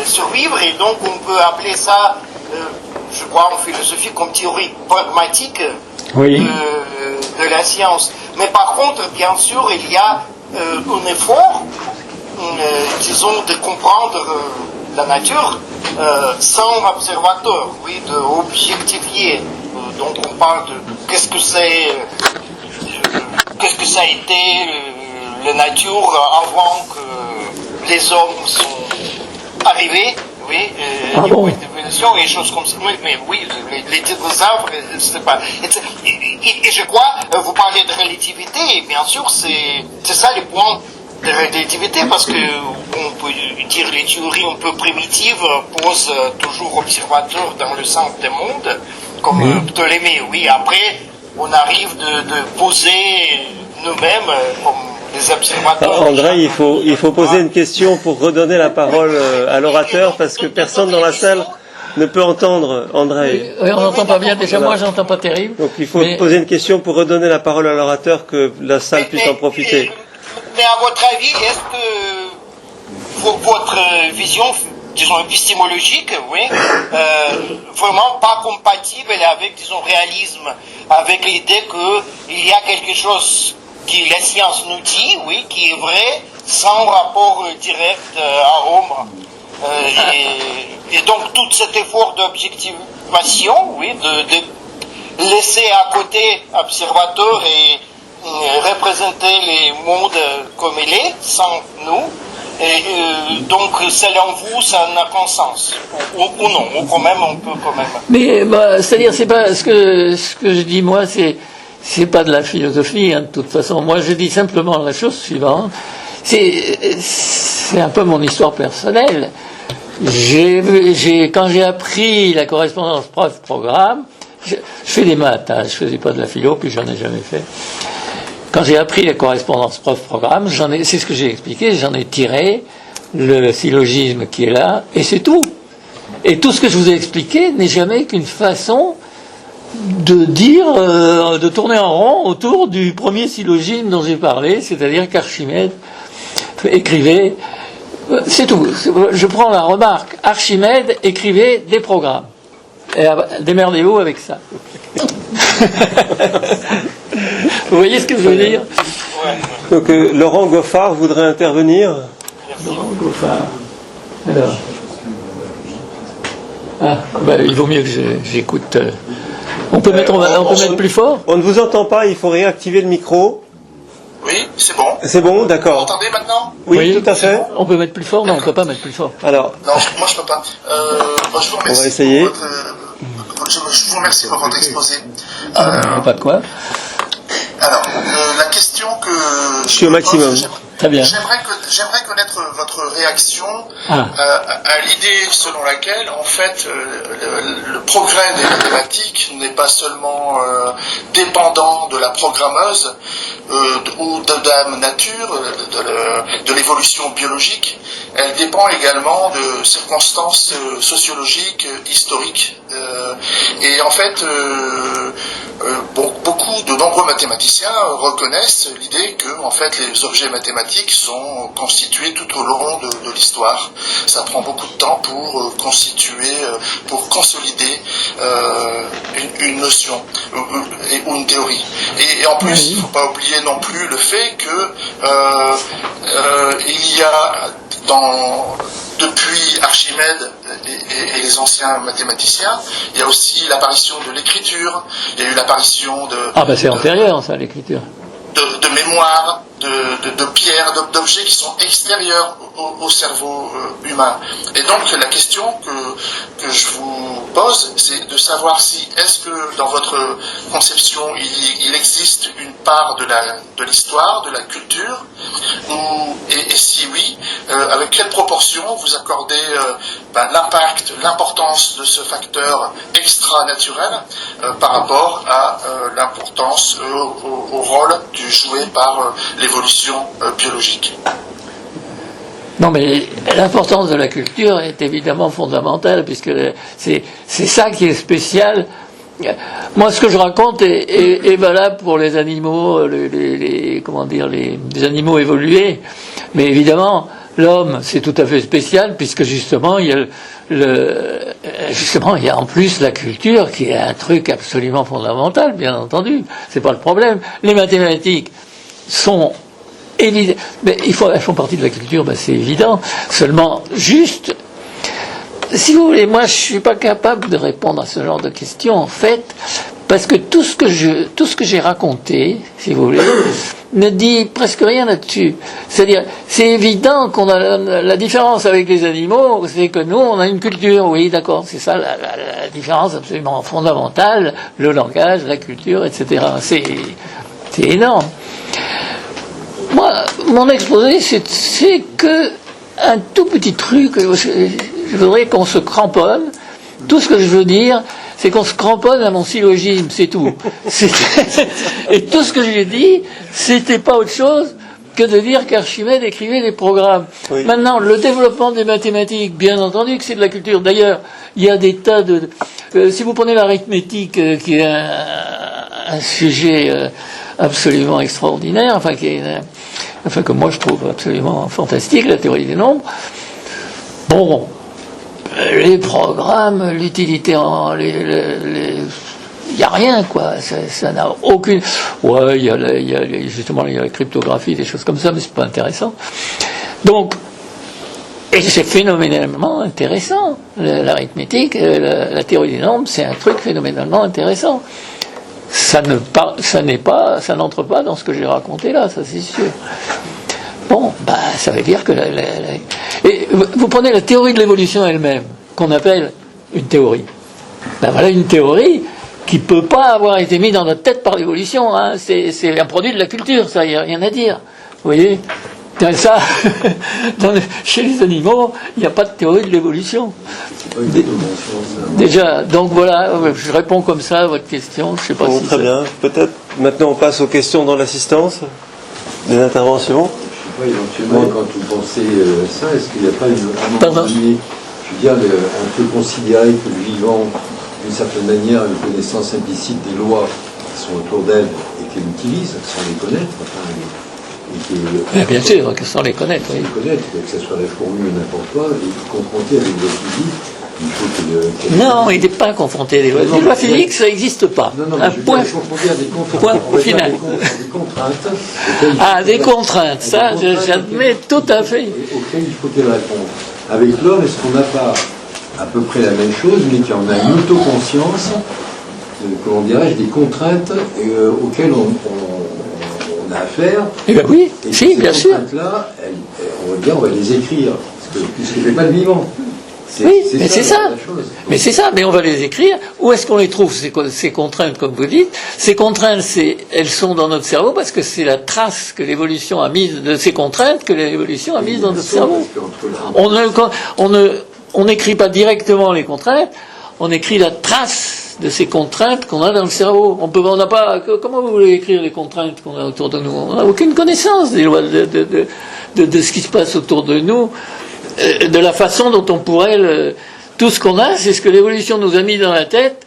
survivre, et donc on peut appeler ça, je crois en philosophie, comme théorie pragmatique de la science. Mais par contre, bien sûr, il y a un effort, disons, de comprendre la nature sans observateur, d'objectiver. Donc on parle de qu'est-ce que ça a été la nature avant que les hommes sont arrivés. Niveau d'évolution et choses comme ça. Mais les dinosaures, c'est pas. Et je crois, vous parlez de relativité, et bien sûr, c'est ça le point de relativité, parce que on peut dire les théories un peu primitives posent toujours observateur dans le centre du monde, comme Ptolémée. Oui, après, on arrive de poser nous-mêmes comme des observateurs. André, il faut poser une question pour redonner la parole à l'orateur, parce que personne dans la salle ne peut entendre André. Oui, on n'entend pas bien. Déjà, moi, j'entends pas terrible. Donc, il faut poser une question pour redonner la parole à l'orateur, que la salle puisse en profiter. Mais à votre avis, est-ce que votre vision disons, épistémologique, oui, vraiment pas compatible avec, disons, réalisme, avec l'idée qu'il y a quelque chose que la science nous dit, oui, qui est vrai, sans rapport direct à Rome. Et donc tout cet effort d'objectivation, oui, de laisser à côté observateur et représenter les mondes comme il est, sans nous. Et donc, selon vous, ça n'a qu'un sens, ou non, ou quand même, on peut quand même. Mais c'est-à-dire, c'est pas ce que je dis moi, c'est pas de la philosophie, hein, de toute façon. Moi, je dis simplement la chose suivante. C'est un peu mon histoire personnelle. Quand j'ai appris la correspondance prof-programme, je fais des maths, hein, je faisais pas de la philo, puis j'en ai jamais fait. Quand j'ai appris la correspondance prof-programme, c'est ce que j'ai expliqué, j'en ai tiré le syllogisme qui est là, et c'est tout. Et tout ce que je vous ai expliqué n'est jamais qu'une façon de dire, de tourner en rond autour du premier syllogisme dont j'ai parlé, c'est-à-dire qu'Archimède écrivait, c'est tout. Je prends la remarque, Archimède écrivait des programmes. Et démerdez-vous avec ça. Vous voyez ce que je veux dire? Donc Laurent Goffard voudrait intervenir. Laurent Goffard. Alors. Il vaut mieux que j'écoute. On peut mettre plus fort? On ne vous entend pas, il faut réactiver le micro. Oui, c'est bon. C'est bon, d'accord. Vous m'entendez maintenant? Oui, tout à fait. On peut mettre plus fort? Non, on ne peut pas mettre plus fort. Alors. Non, moi je peux pas. Je vous remercie. On va essayer. Je vous remercie pour votre exposé. Pas de quoi. Alors, la question que je suis au maximum. Très bien. J'aimerais connaître votre réaction à l'idée selon laquelle, en fait, le progrès des mathématiques n'est pas seulement dépendant de la programmeuse ou de la nature, de l'évolution biologique. Elle dépend également de circonstances sociologiques, historiques. Et en fait, de nombreux mathématiciens reconnaissent l'idée que, en fait, les objets mathématiques sont constitués tout au long de l'histoire. Ça prend beaucoup de temps pour constituer, pour consolider une notion ou une théorie. Et en plus, il ne faut pas oublier non plus le fait que il y a depuis Archimède et les anciens mathématiciens, il y a aussi l'apparition de l'écriture, il y a eu l'apparition de... c'est antérieur, ça, l'écriture. De mémoire, de pierres, d'objets qui sont extérieurs au cerveau humain. Et donc la question que je vous pose, c'est de savoir si, est-ce que dans votre conception, il existe une part de l'histoire, de la culture, et si oui, avec quelle proportion vous accordez l'impact, l'importance de ce facteur extra-naturel par rapport à l'importance, au rôle joué par l'évolution biologique. Non, mais l'importance de la culture est évidemment fondamentale, puisque c'est ça qui est spécial. Moi, ce que je raconte est valable pour les animaux, les animaux évolués. Mais évidemment, l'homme, c'est tout à fait spécial, puisque justement, il y a en plus la culture qui est un truc absolument fondamental, bien entendu. C'est pas le problème. Les mathématiques sont évidentes, mais elles font partie de la culture, c'est évident. Seulement, juste, si vous voulez, moi, je suis pas capable de répondre à ce genre de questions, en fait, parce que tout ce que j'ai raconté, si vous voulez, ne dit presque rien là-dessus. C'est-à-dire, c'est évident qu'on a la différence avec les animaux, c'est que nous, on a une culture, oui, d'accord, c'est ça la différence absolument fondamentale, le langage, la culture, etc. C'est énorme. Moi, mon exposé, c'est que un tout petit truc, je voudrais qu'on se cramponne. Tout ce que je veux dire, c'est qu'on se cramponne à mon syllogisme, c'est tout. Et tout ce que j'ai dit, c'était pas autre chose que de dire qu'Archimède écrivait des programmes. Oui. Maintenant, le développement des mathématiques, bien entendu que c'est de la culture. D'ailleurs, il y a des tas de... si vous prenez l'arithmétique, qui est un sujet absolument extraordinaire, que moi je trouve absolument fantastique, la théorie des nombres, bon, les programmes, l'utilité il n'y a rien, quoi. Ça n'a aucune. Ouais, il y a justement la cryptographie, des choses comme ça, mais c'est pas intéressant. Donc, et c'est phénoménalement intéressant. L'arithmétique, la théorie des nombres, c'est un truc phénoménalement intéressant. Ça n'entre pas dans ce que j'ai raconté là, ça c'est sûr. Bon, ça veut dire que et vous prenez la théorie de l'évolution elle-même, qu'on appelle une théorie. Voilà une théorie qui peut pas avoir été mise dans notre tête par l'évolution. Hein. C'est un produit de la culture, ça, il n'y a rien à dire. Vous voyez, ça, chez les animaux, il n'y a pas de théorie de l'évolution. Déjà, donc voilà, je réponds comme ça à votre question. Je sais pas si très bien. Peut-être maintenant on passe aux questions dans l'assistance, des interventions. Je ne sais pas, éventuellement, quand vous pensez ça, est-ce qu'il n'y a pas un moment donné, je veux dire, on peut considérer que le vivant, d'une certaine manière, a une connaissance implicite des lois qui sont autour d'elle et qu'elle utilise sans les connaître. Bien sûr, sans les connaître. Sans les connaître, que ce soit la fourmi ou n'importe quoi, et confronté avec des lois physiques, il faut que... Non, il n'est pas confronté à des lois. Les lois physiques, ça n'existe pas. Non, un point. Confronté à des contraintes. Point final. Des contraintes. Des contraintes, ça, j'admets tout à fait. Auxquelles il faut qu'elle réponde. Avec l'homme, est-ce qu'on n'a pas à peu près la même chose, mais qui en a une autoconscience, comment dirais-je, des contraintes auxquelles on a affaire. Eh bien oui, et si, bien sûr. Ces contraintes-là, on va les écrire, puisque je n'ai pas de vivant. Oui, mais c'est ça. Mais c'est ça, mais on va les écrire. Où est-ce qu'on les trouve, ces contraintes, comme vous dites? Ces contraintes, elles sont dans notre cerveau parce que c'est la trace que l'évolution a mise de ces contraintes que l'évolution a mise dans notre cerveau. On n'écrit pas directement les contraintes, on écrit la trace de ces contraintes qu'on a dans le cerveau. On n'a pas. Comment vous voulez écrire les contraintes qu'on a autour de nous? On n'a aucune connaissance des lois de ce qui se passe autour de nous, de la façon dont on pourrait. Tout ce qu'on a, c'est ce que l'évolution nous a mis dans la tête,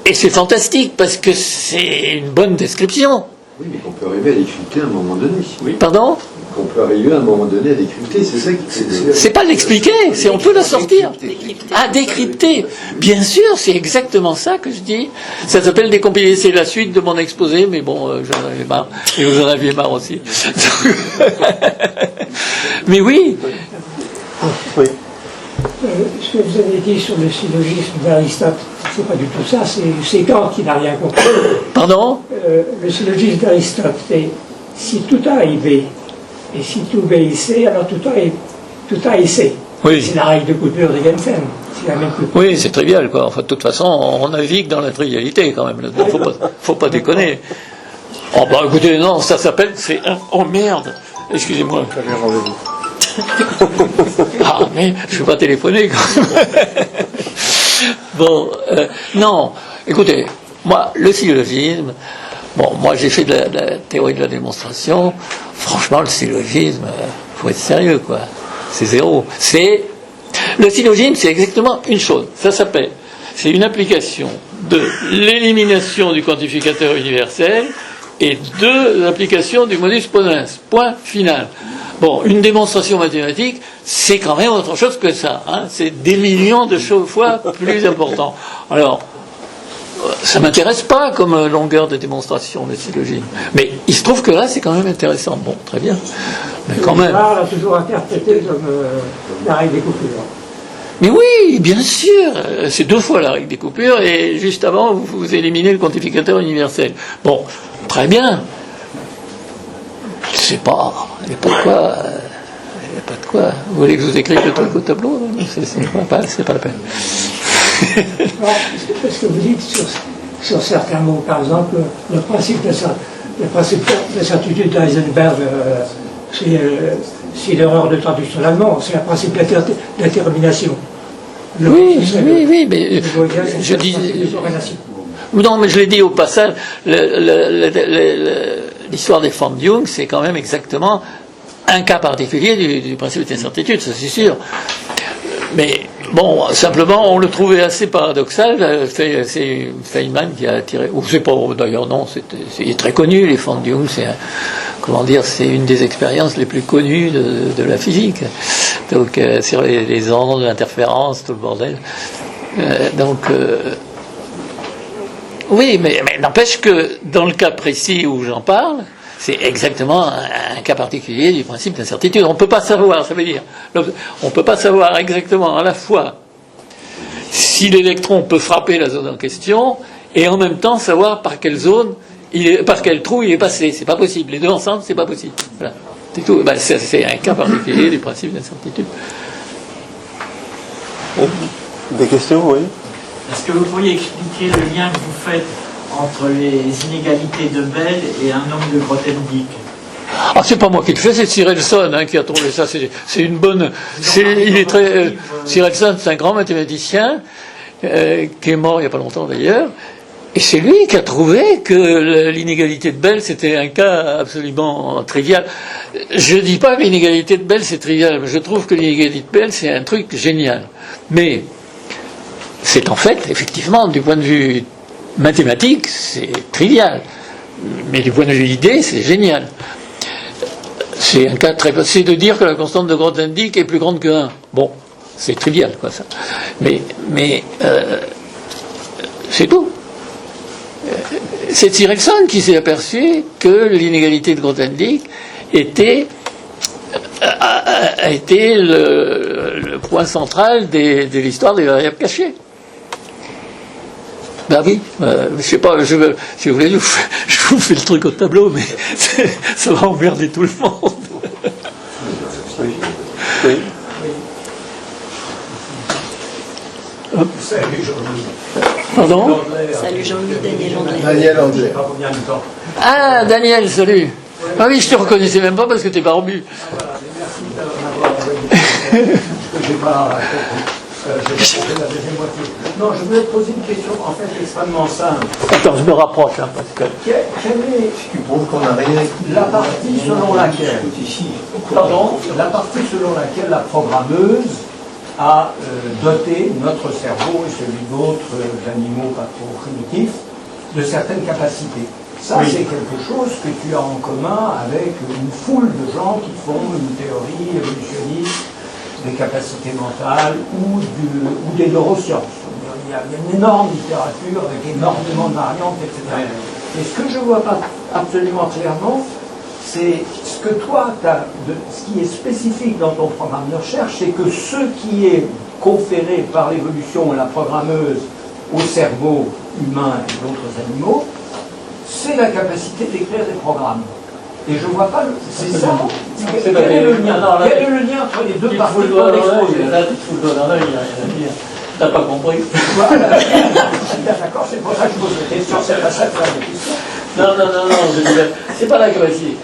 et c'est fantastique parce que c'est une bonne description. Oui, mais qu'on peut arriver à décrypter à un moment donné. Oui. Pardon? Qu'on peut arriver à un moment donné à décrypter, c'est ça qui... C'est pas l'expliquer, c'est on peut la sortir. Décrypter. Bien sûr, c'est exactement ça que je dis. Ça s'appelle décompiler, c'est la suite de mon exposé, mais bon, j'en avais marre. Et vous en aviez marre aussi. Mais oui. Oui. Ce que vous avez dit sur le syllogisme d'Aristote, c'est pas du tout ça, c'est Kant qui n'a rien compris. Pardon? Le syllogisme d'Aristote, c'est si tout A est B, et si tout B est C, alors tout A est C. Oui. C'est la règle de coupure de Gensen. C'est la même coupure. Oui, c'est trivial, quoi. Enfin, de toute façon, on navigue dans la trivialité, quand même. Faut pas déconner. Oh, bah, écoutez, non, ça s'appelle, oh merde! Excusez-moi. J'avais un rendez-vous. Ah, mais je ne vais pas téléphoner quand même. Bon, non, écoutez, moi, le syllogisme, bon, moi j'ai fait de la théorie de la démonstration, franchement, le syllogisme, faut être sérieux, quoi. C'est zéro. Le syllogisme, c'est exactement une chose, ça s'appelle, c'est une application de l'élimination du quantificateur universel et de l'application du modus ponens, point final. Bon, une démonstration mathématique, c'est quand même autre chose que ça. Hein. C'est des millions de fois plus important. Alors, ça m'intéresse pas comme longueur de démonstration, le syllogisme. Mais il se trouve que là, c'est quand même intéressant. Bon, très bien. Mais quand même. On l'a toujours interprété comme la règle des coupures. Mais oui, bien sûr. C'est 2 fois la règle des coupures et juste avant, vous éliminez le quantificateur universel. Bon, très bien. Il n'y a pas de quoi. Vous voulez que je vous écrive le truc au tableau? C'est pas la peine. Parce que vous dites sur certains mots, par exemple, le principe de certitude d'Heisenberg, c'est l'erreur de traduction allemand, c'est le principe d'intermination. Oui, mais je dis. Non, mais je l'ai dit au passage, l'histoire des formes de Jung, c'est quand même exactement un cas particulier du principe d'incertitude, ça c'est sûr. Mais bon, simplement, on le trouvait assez paradoxal. C'est Feynman qui a tiré. Ou c'est pas d'ailleurs non, c'est très connu. Les formes de Jung, c'est une des expériences les plus connues de la physique. Donc, sur les ondes, l'interférence, tout le bordel. Oui, mais n'empêche que dans le cas précis où j'en parle, c'est exactement un cas particulier du principe d'incertitude. On ne peut pas savoir, ça veut dire, on ne peut pas savoir exactement à la fois si l'électron peut frapper la zone en question et en même temps savoir par quelle zone, par quel trou il est passé. C'est pas possible. Les deux ensemble, c'est pas possible. Voilà. C'est tout. Ben, c'est un cas particulier du principe d'incertitude. Des questions, oui. Est-ce que vous pourriez expliquer le lien que vous faites entre les inégalités de Bell et un nombre de Grothendieck? Ah, c'est pas moi qui le fais, c'est Cyrelson qui a trouvé ça. C'est une bonne. Il est très. Cyrelson, c'est un grand mathématicien qui est mort il n'y a pas longtemps d'ailleurs. Et c'est lui qui a trouvé que l'inégalité de Bell c'était un cas absolument trivial. Je dis pas que l'inégalité de Bell c'est trivial, mais je trouve que l'inégalité de Bell c'est un truc génial. Mais c'est en fait, effectivement, du point de vue mathématique, c'est trivial. Mais du point de vue idée, c'est génial. C'est un cas très facile de dire que la constante de Grothendieck est plus grande que 1. Bon, c'est trivial, quoi, ça. Mais c'est tout. C'est Cyrelson qui s'est aperçu que l'inégalité de Grothendieck a été le point central de l'histoire des variables cachées. Ben oui, je sais pas, si vous voulez, je vous fais le truc au tableau, mais ça va emmerder tout le monde. Oui. Salut Jean-Louis. Pardon? Salut Jean-Louis, Daniel Anglais. Daniel Anglais. Ah, Daniel, salut. Ah oui, je te reconnaissais même pas parce que t'es barbu. Merci de m'avoir envoyé. J'ai pas compris la deuxième moitié. Non, je voulais te poser une question en fait extrêmement simple. Attends, je me rapproche, hein, parce que. Quelle est Tu prouves qu'on n'a rien écrit. la partie selon laquelle, Pardon? la partie selon laquelle la programmeuse a doté notre cerveau et celui d'autres animaux pas trop primitifs de certaines capacités. Ça, Oui. c'est quelque chose que tu as en commun avec une foule de gens qui font une théorie évolutionniste des capacités mentales ou des neurosciences. Il y a une énorme littérature avec énormément de variantes, etc. Et ce que je ne vois pas absolument clairement, c'est ce que toi, ce qui est spécifique dans ton programme de recherche, c'est que ce qui est conféré par l'évolution et la programmeuse au cerveau humain et d'autres animaux, c'est la capacité d'écrire des programmes. Et je ne vois pas c'est ça. Quel est le lien entre les deux parties de ton exposé? Là, tu te fous le doigt dans l'œil, il n'y a rien à dire. T'as pas compris? Voilà. D'accord, c'est pour ça que je pose la question, c'est pas ça que la question. Non, c'est pas la capacité.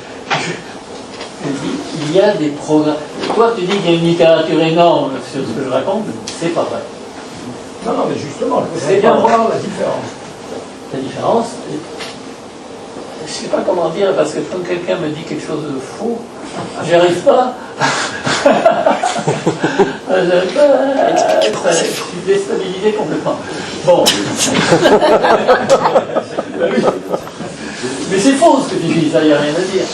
Je dis, il y a des programmes. Toi, tu dis qu'il y a une littérature énorme sur ce que je raconte, c'est pas vrai. Non, mais justement, je voudrais bien voir la différence. La différence, je sais pas comment dire, parce que quand quelqu'un me dit quelque chose de faux, j'y arrive pas. Je suis déstabilisé complètement. Bon. Mais c'est faux ce que tu dis, ça n'y a rien à dire.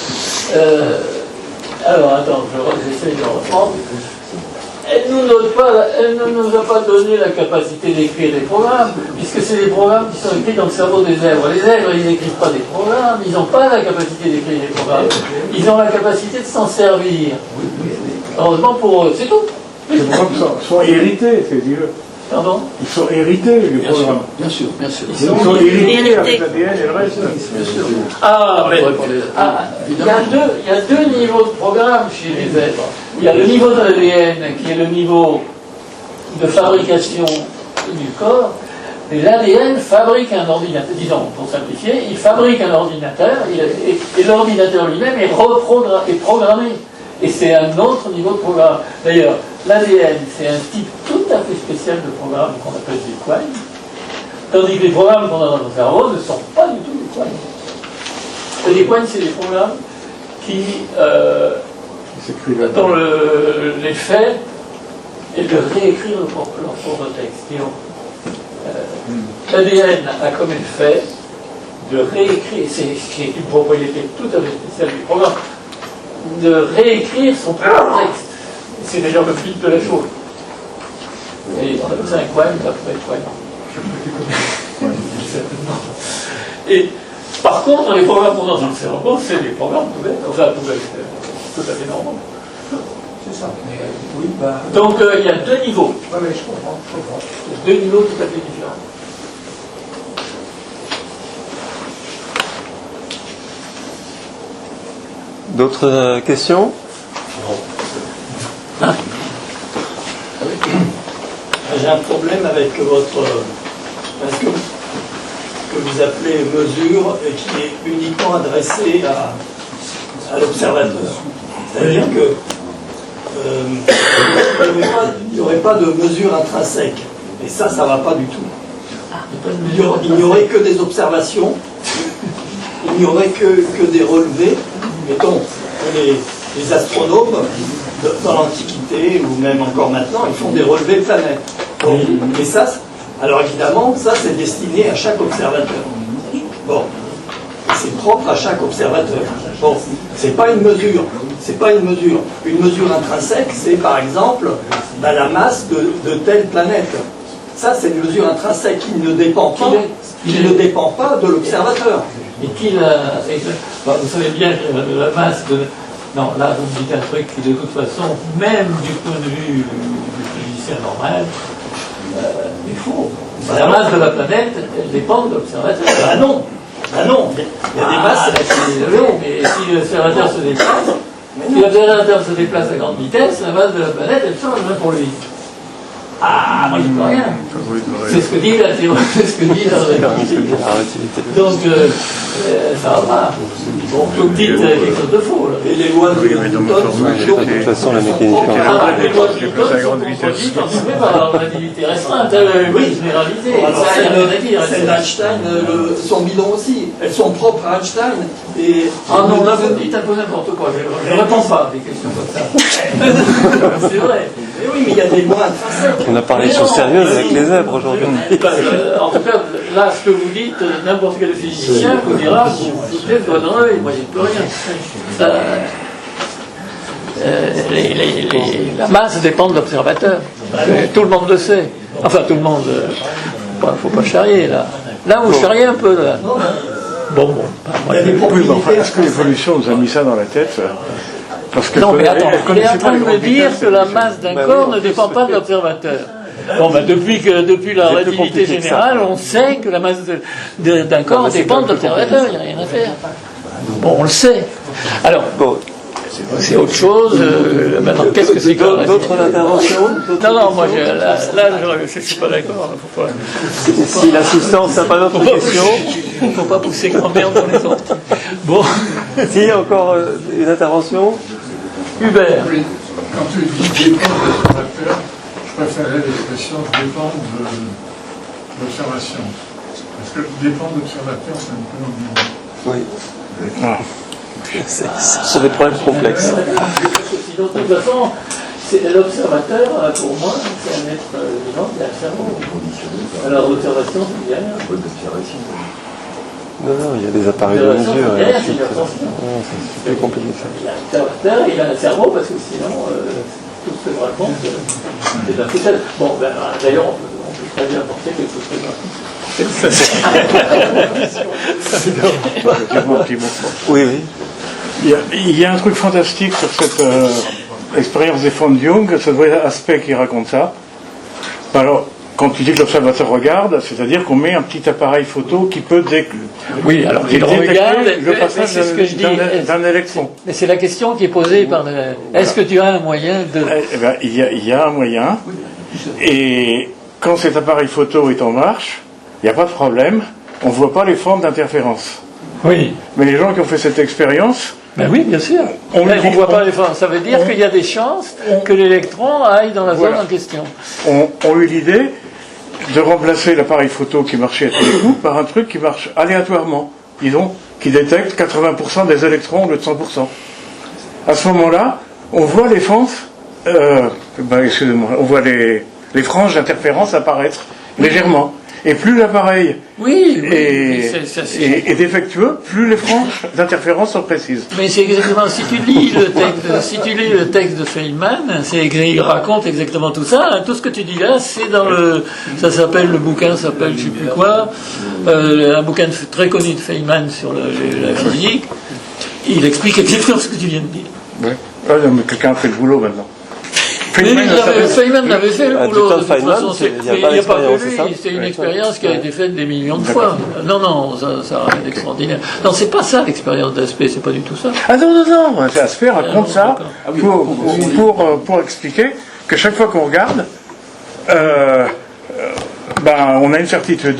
Alors attends, j'essaie de reprendre. Elle ne nous a pas donné la capacité d'écrire des programmes, puisque c'est des programmes qui sont écrits dans le cerveau des zèbres. Les zèbres, ils n'écrivent pas des programmes, ils n'ont pas la capacité d'écrire des programmes. Ils ont la capacité de s'en servir. Heureusement pour eux, c'est tout. Les programmes sont hérités, c'est dire. Pardon? Ils sont hérités, les programmes. Bien sûr, bien sûr. Ils sont hérités avec l'ADN et le reste. Bien sûr. Il y a deux niveaux de programme chez les zèbres. Il y a le niveau de l'ADN, qui est le niveau de fabrication du corps. Et l'ADN fabrique un ordinateur, disons, pour simplifier, il fabrique un ordinateur, et l'ordinateur lui-même est programmé. Et c'est un autre niveau de programme. D'ailleurs, l'ADN, c'est un type tout à fait spécial de programme qu'on appelle des quines, tandis que les programmes qu'on a dans notre cerveau ne sont pas du tout des quines. Et les quines, c'est des programmes qui, dont l'effet est de réécrire leur propre texte. L'ADN a comme effet de réécrire, c'est une propriété tout à fait spéciale du programme, de réécrire son propre texte. C'est d'ailleurs le fil de la chose. Et on appelle ça un quantum après quantum. Et par contre, les programmes qu'on a dans le cerveau, c'est des programmes tout à fait normaux. C'est ça. Oui, bah... Donc il y a deux niveaux. Oui, mais je comprends. Deux niveaux tout à fait différents. D'autres questions? Ah. J'ai un problème avec votre... ce que vous appelez mesure et qui est uniquement adressée à l'observateur. C'est-à-dire que il n'y aurait pas de mesure intrinsèque. Et ça ne va pas du tout. Il n'y aurait que des observations, il n'y aurait que des relevés. Mettons, les astronomes, dans l'Antiquité, ou même encore maintenant, ils font des relevés de planètes. Bon, et ça, alors évidemment, ça c'est destiné à chaque observateur. Bon, c'est propre à chaque observateur. Bon, c'est pas une mesure. C'est pas une mesure. Une mesure intrinsèque, c'est par exemple la masse de telle planète. Ça, c'est une mesure intrinsèque qui ne dépend pas, de l'observateur. Et vous savez bien que la masse de... Non, là, vous me dites un truc qui, de toute façon, même du point de vue du physicien normal, est faux. La masse de la planète, elle dépend de l'observateur. Ah non. Il y a des masses élevées, mais si l'observateur se déplace, à grande vitesse, la masse de la planète, elle change même pour lui. Ah, moi je ne peux rien. C'est ce que dit la théorie, c'est ce que dit la relativité. Donc, ça va pas. Bon, vous me dites quelque chose de faux. Là. Et les lois de Newton sont toujours... De toute façon, la mécanique les lois de Newton sont contredites par la relativité restreinte. Oui, généralisée. Celles d'Einstein sont bidons aussi. Elles sont propres à Einstein. Ah non, là, vous me dites un peu n'importe quoi. Je ne réponds pas à des questions comme ça. C'est vrai. Mais oui, mais il y a des lois intrinsèques. On a parlé de choses sérieuses avec les zèbres aujourd'hui. En tout cas, là, ce que vous dites, n'importe quel physicien vous dira, vous foutez le doigt dans l'œil, moi j'y peux rien. La masse dépend de l'observateur. Tout le monde le sait. Enfin, tout le monde. Il ne faut pas charrier, là. Là, vous charriez un peu, là. Bon. Oui, mais enfin, est-ce que l'évolution nous a mis ça dans la tête? Parce que non, mais attends, on est en train de me dire que la masse d'un corps ne dépend pas de l'observateur. Bon, depuis la relativité générale, on sait que la masse d'un corps dépend de l'observateur, il n'y a rien à faire. Bon, on le sait. Alors, c'est autre chose. Maintenant, qu'est-ce que c'est que d'autres interventions? Non, moi, là, je ne suis pas d'accord. Si l'assistance n'a pas d'autres questions, il ne faut pas pousser grand-mère dans les autres. Bon. Si, encore une intervention? Hubert. Oui, quand tu dis dépend de l'observateur, je préférais l'expression dépend de l'observation. Parce que dépend de l'observateur, c'est un peu ambigu. Oui. Ce sont des problèmes complexes. De toute façon, l'observateur, pour moi, c'est un être vivant qui a un cerveau. Alors l'observation, c'est bien rien. Non, il y a des appareils de mesure. C'est plus compliqué ça. L'observateur, il a un cerveau parce que sinon, tout ce que je raconte, c'est un foutaise. Bon, d'ailleurs, on peut très bien apporter quelque chose de très Oui. Il y a un truc fantastique sur cette expérience des fonds de Jung, ça doit être Aspect qui raconte ça. Alors, quand tu dis que l'observateur regarde, c'est-à-dire qu'on met un petit appareil photo qui peut détecter le passage d'un électron. Mais c'est la question qui est posée par est-ce que tu as un moyen de... Il y a un moyen, et quand cet appareil photo est en marche, il n'y a pas de problème, on ne voit pas les formes d'interférence. Oui. Mais les gens qui ont fait cette expérience... Ben oui, bien sûr. On ne voit pas les formes. Ça veut dire qu'il y a des chances que l'électron aille dans la zone en question. On eu l'idée de remplacer l'appareil photo qui marchait à tous les coups par un truc qui marche aléatoirement, disons, qui détecte 80% des électrons au lieu de 100%. À ce moment-là, on voit les fentes, on voit les franges d'interférence apparaître légèrement. Et plus l'appareil c'est est défectueux, plus les franges d'interférence sont précises. Mais c'est exactement, si tu lis le texte de Feynman, il raconte exactement tout ça. Hein, tout ce que tu dis là, c'est dans ça s'appelle, le bouquin s'appelle je sais plus quoi, un bouquin très connu de Feynman sur la physique. Il explique exactement ce que tu viens de dire. Ouais. Ah, mais quelqu'un a fait le boulot maintenant. Feynman avait fait le boulot. De toute façon, il n'y a pas que lui, c'est une expérience qui a été faite des millions de fois. Non, ça n'a rien d'extraordinaire. Non, c'est pas ça l'expérience d'Aspect, c'est pas du tout ça. Ah non, Aspect raconte ça pour expliquer que chaque fois qu'on regarde, on a une certitude.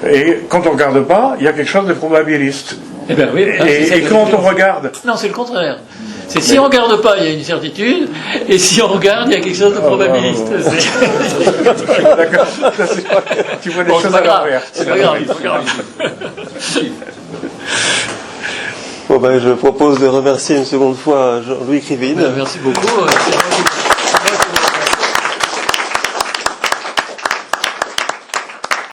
Et quand on ne regarde pas, il y a quelque chose de probabiliste. Eh ben oui, et quand on regarde... Non, c'est le contraire. C'est si on ne regarde pas, il y a une certitude, et si on regarde, il y a quelque chose de probabiliste. D'accord. Tu vois les choses à l'envers. C'est pas grave. Bon, je propose de remercier une seconde fois Jean-Louis Krivine. Merci beaucoup.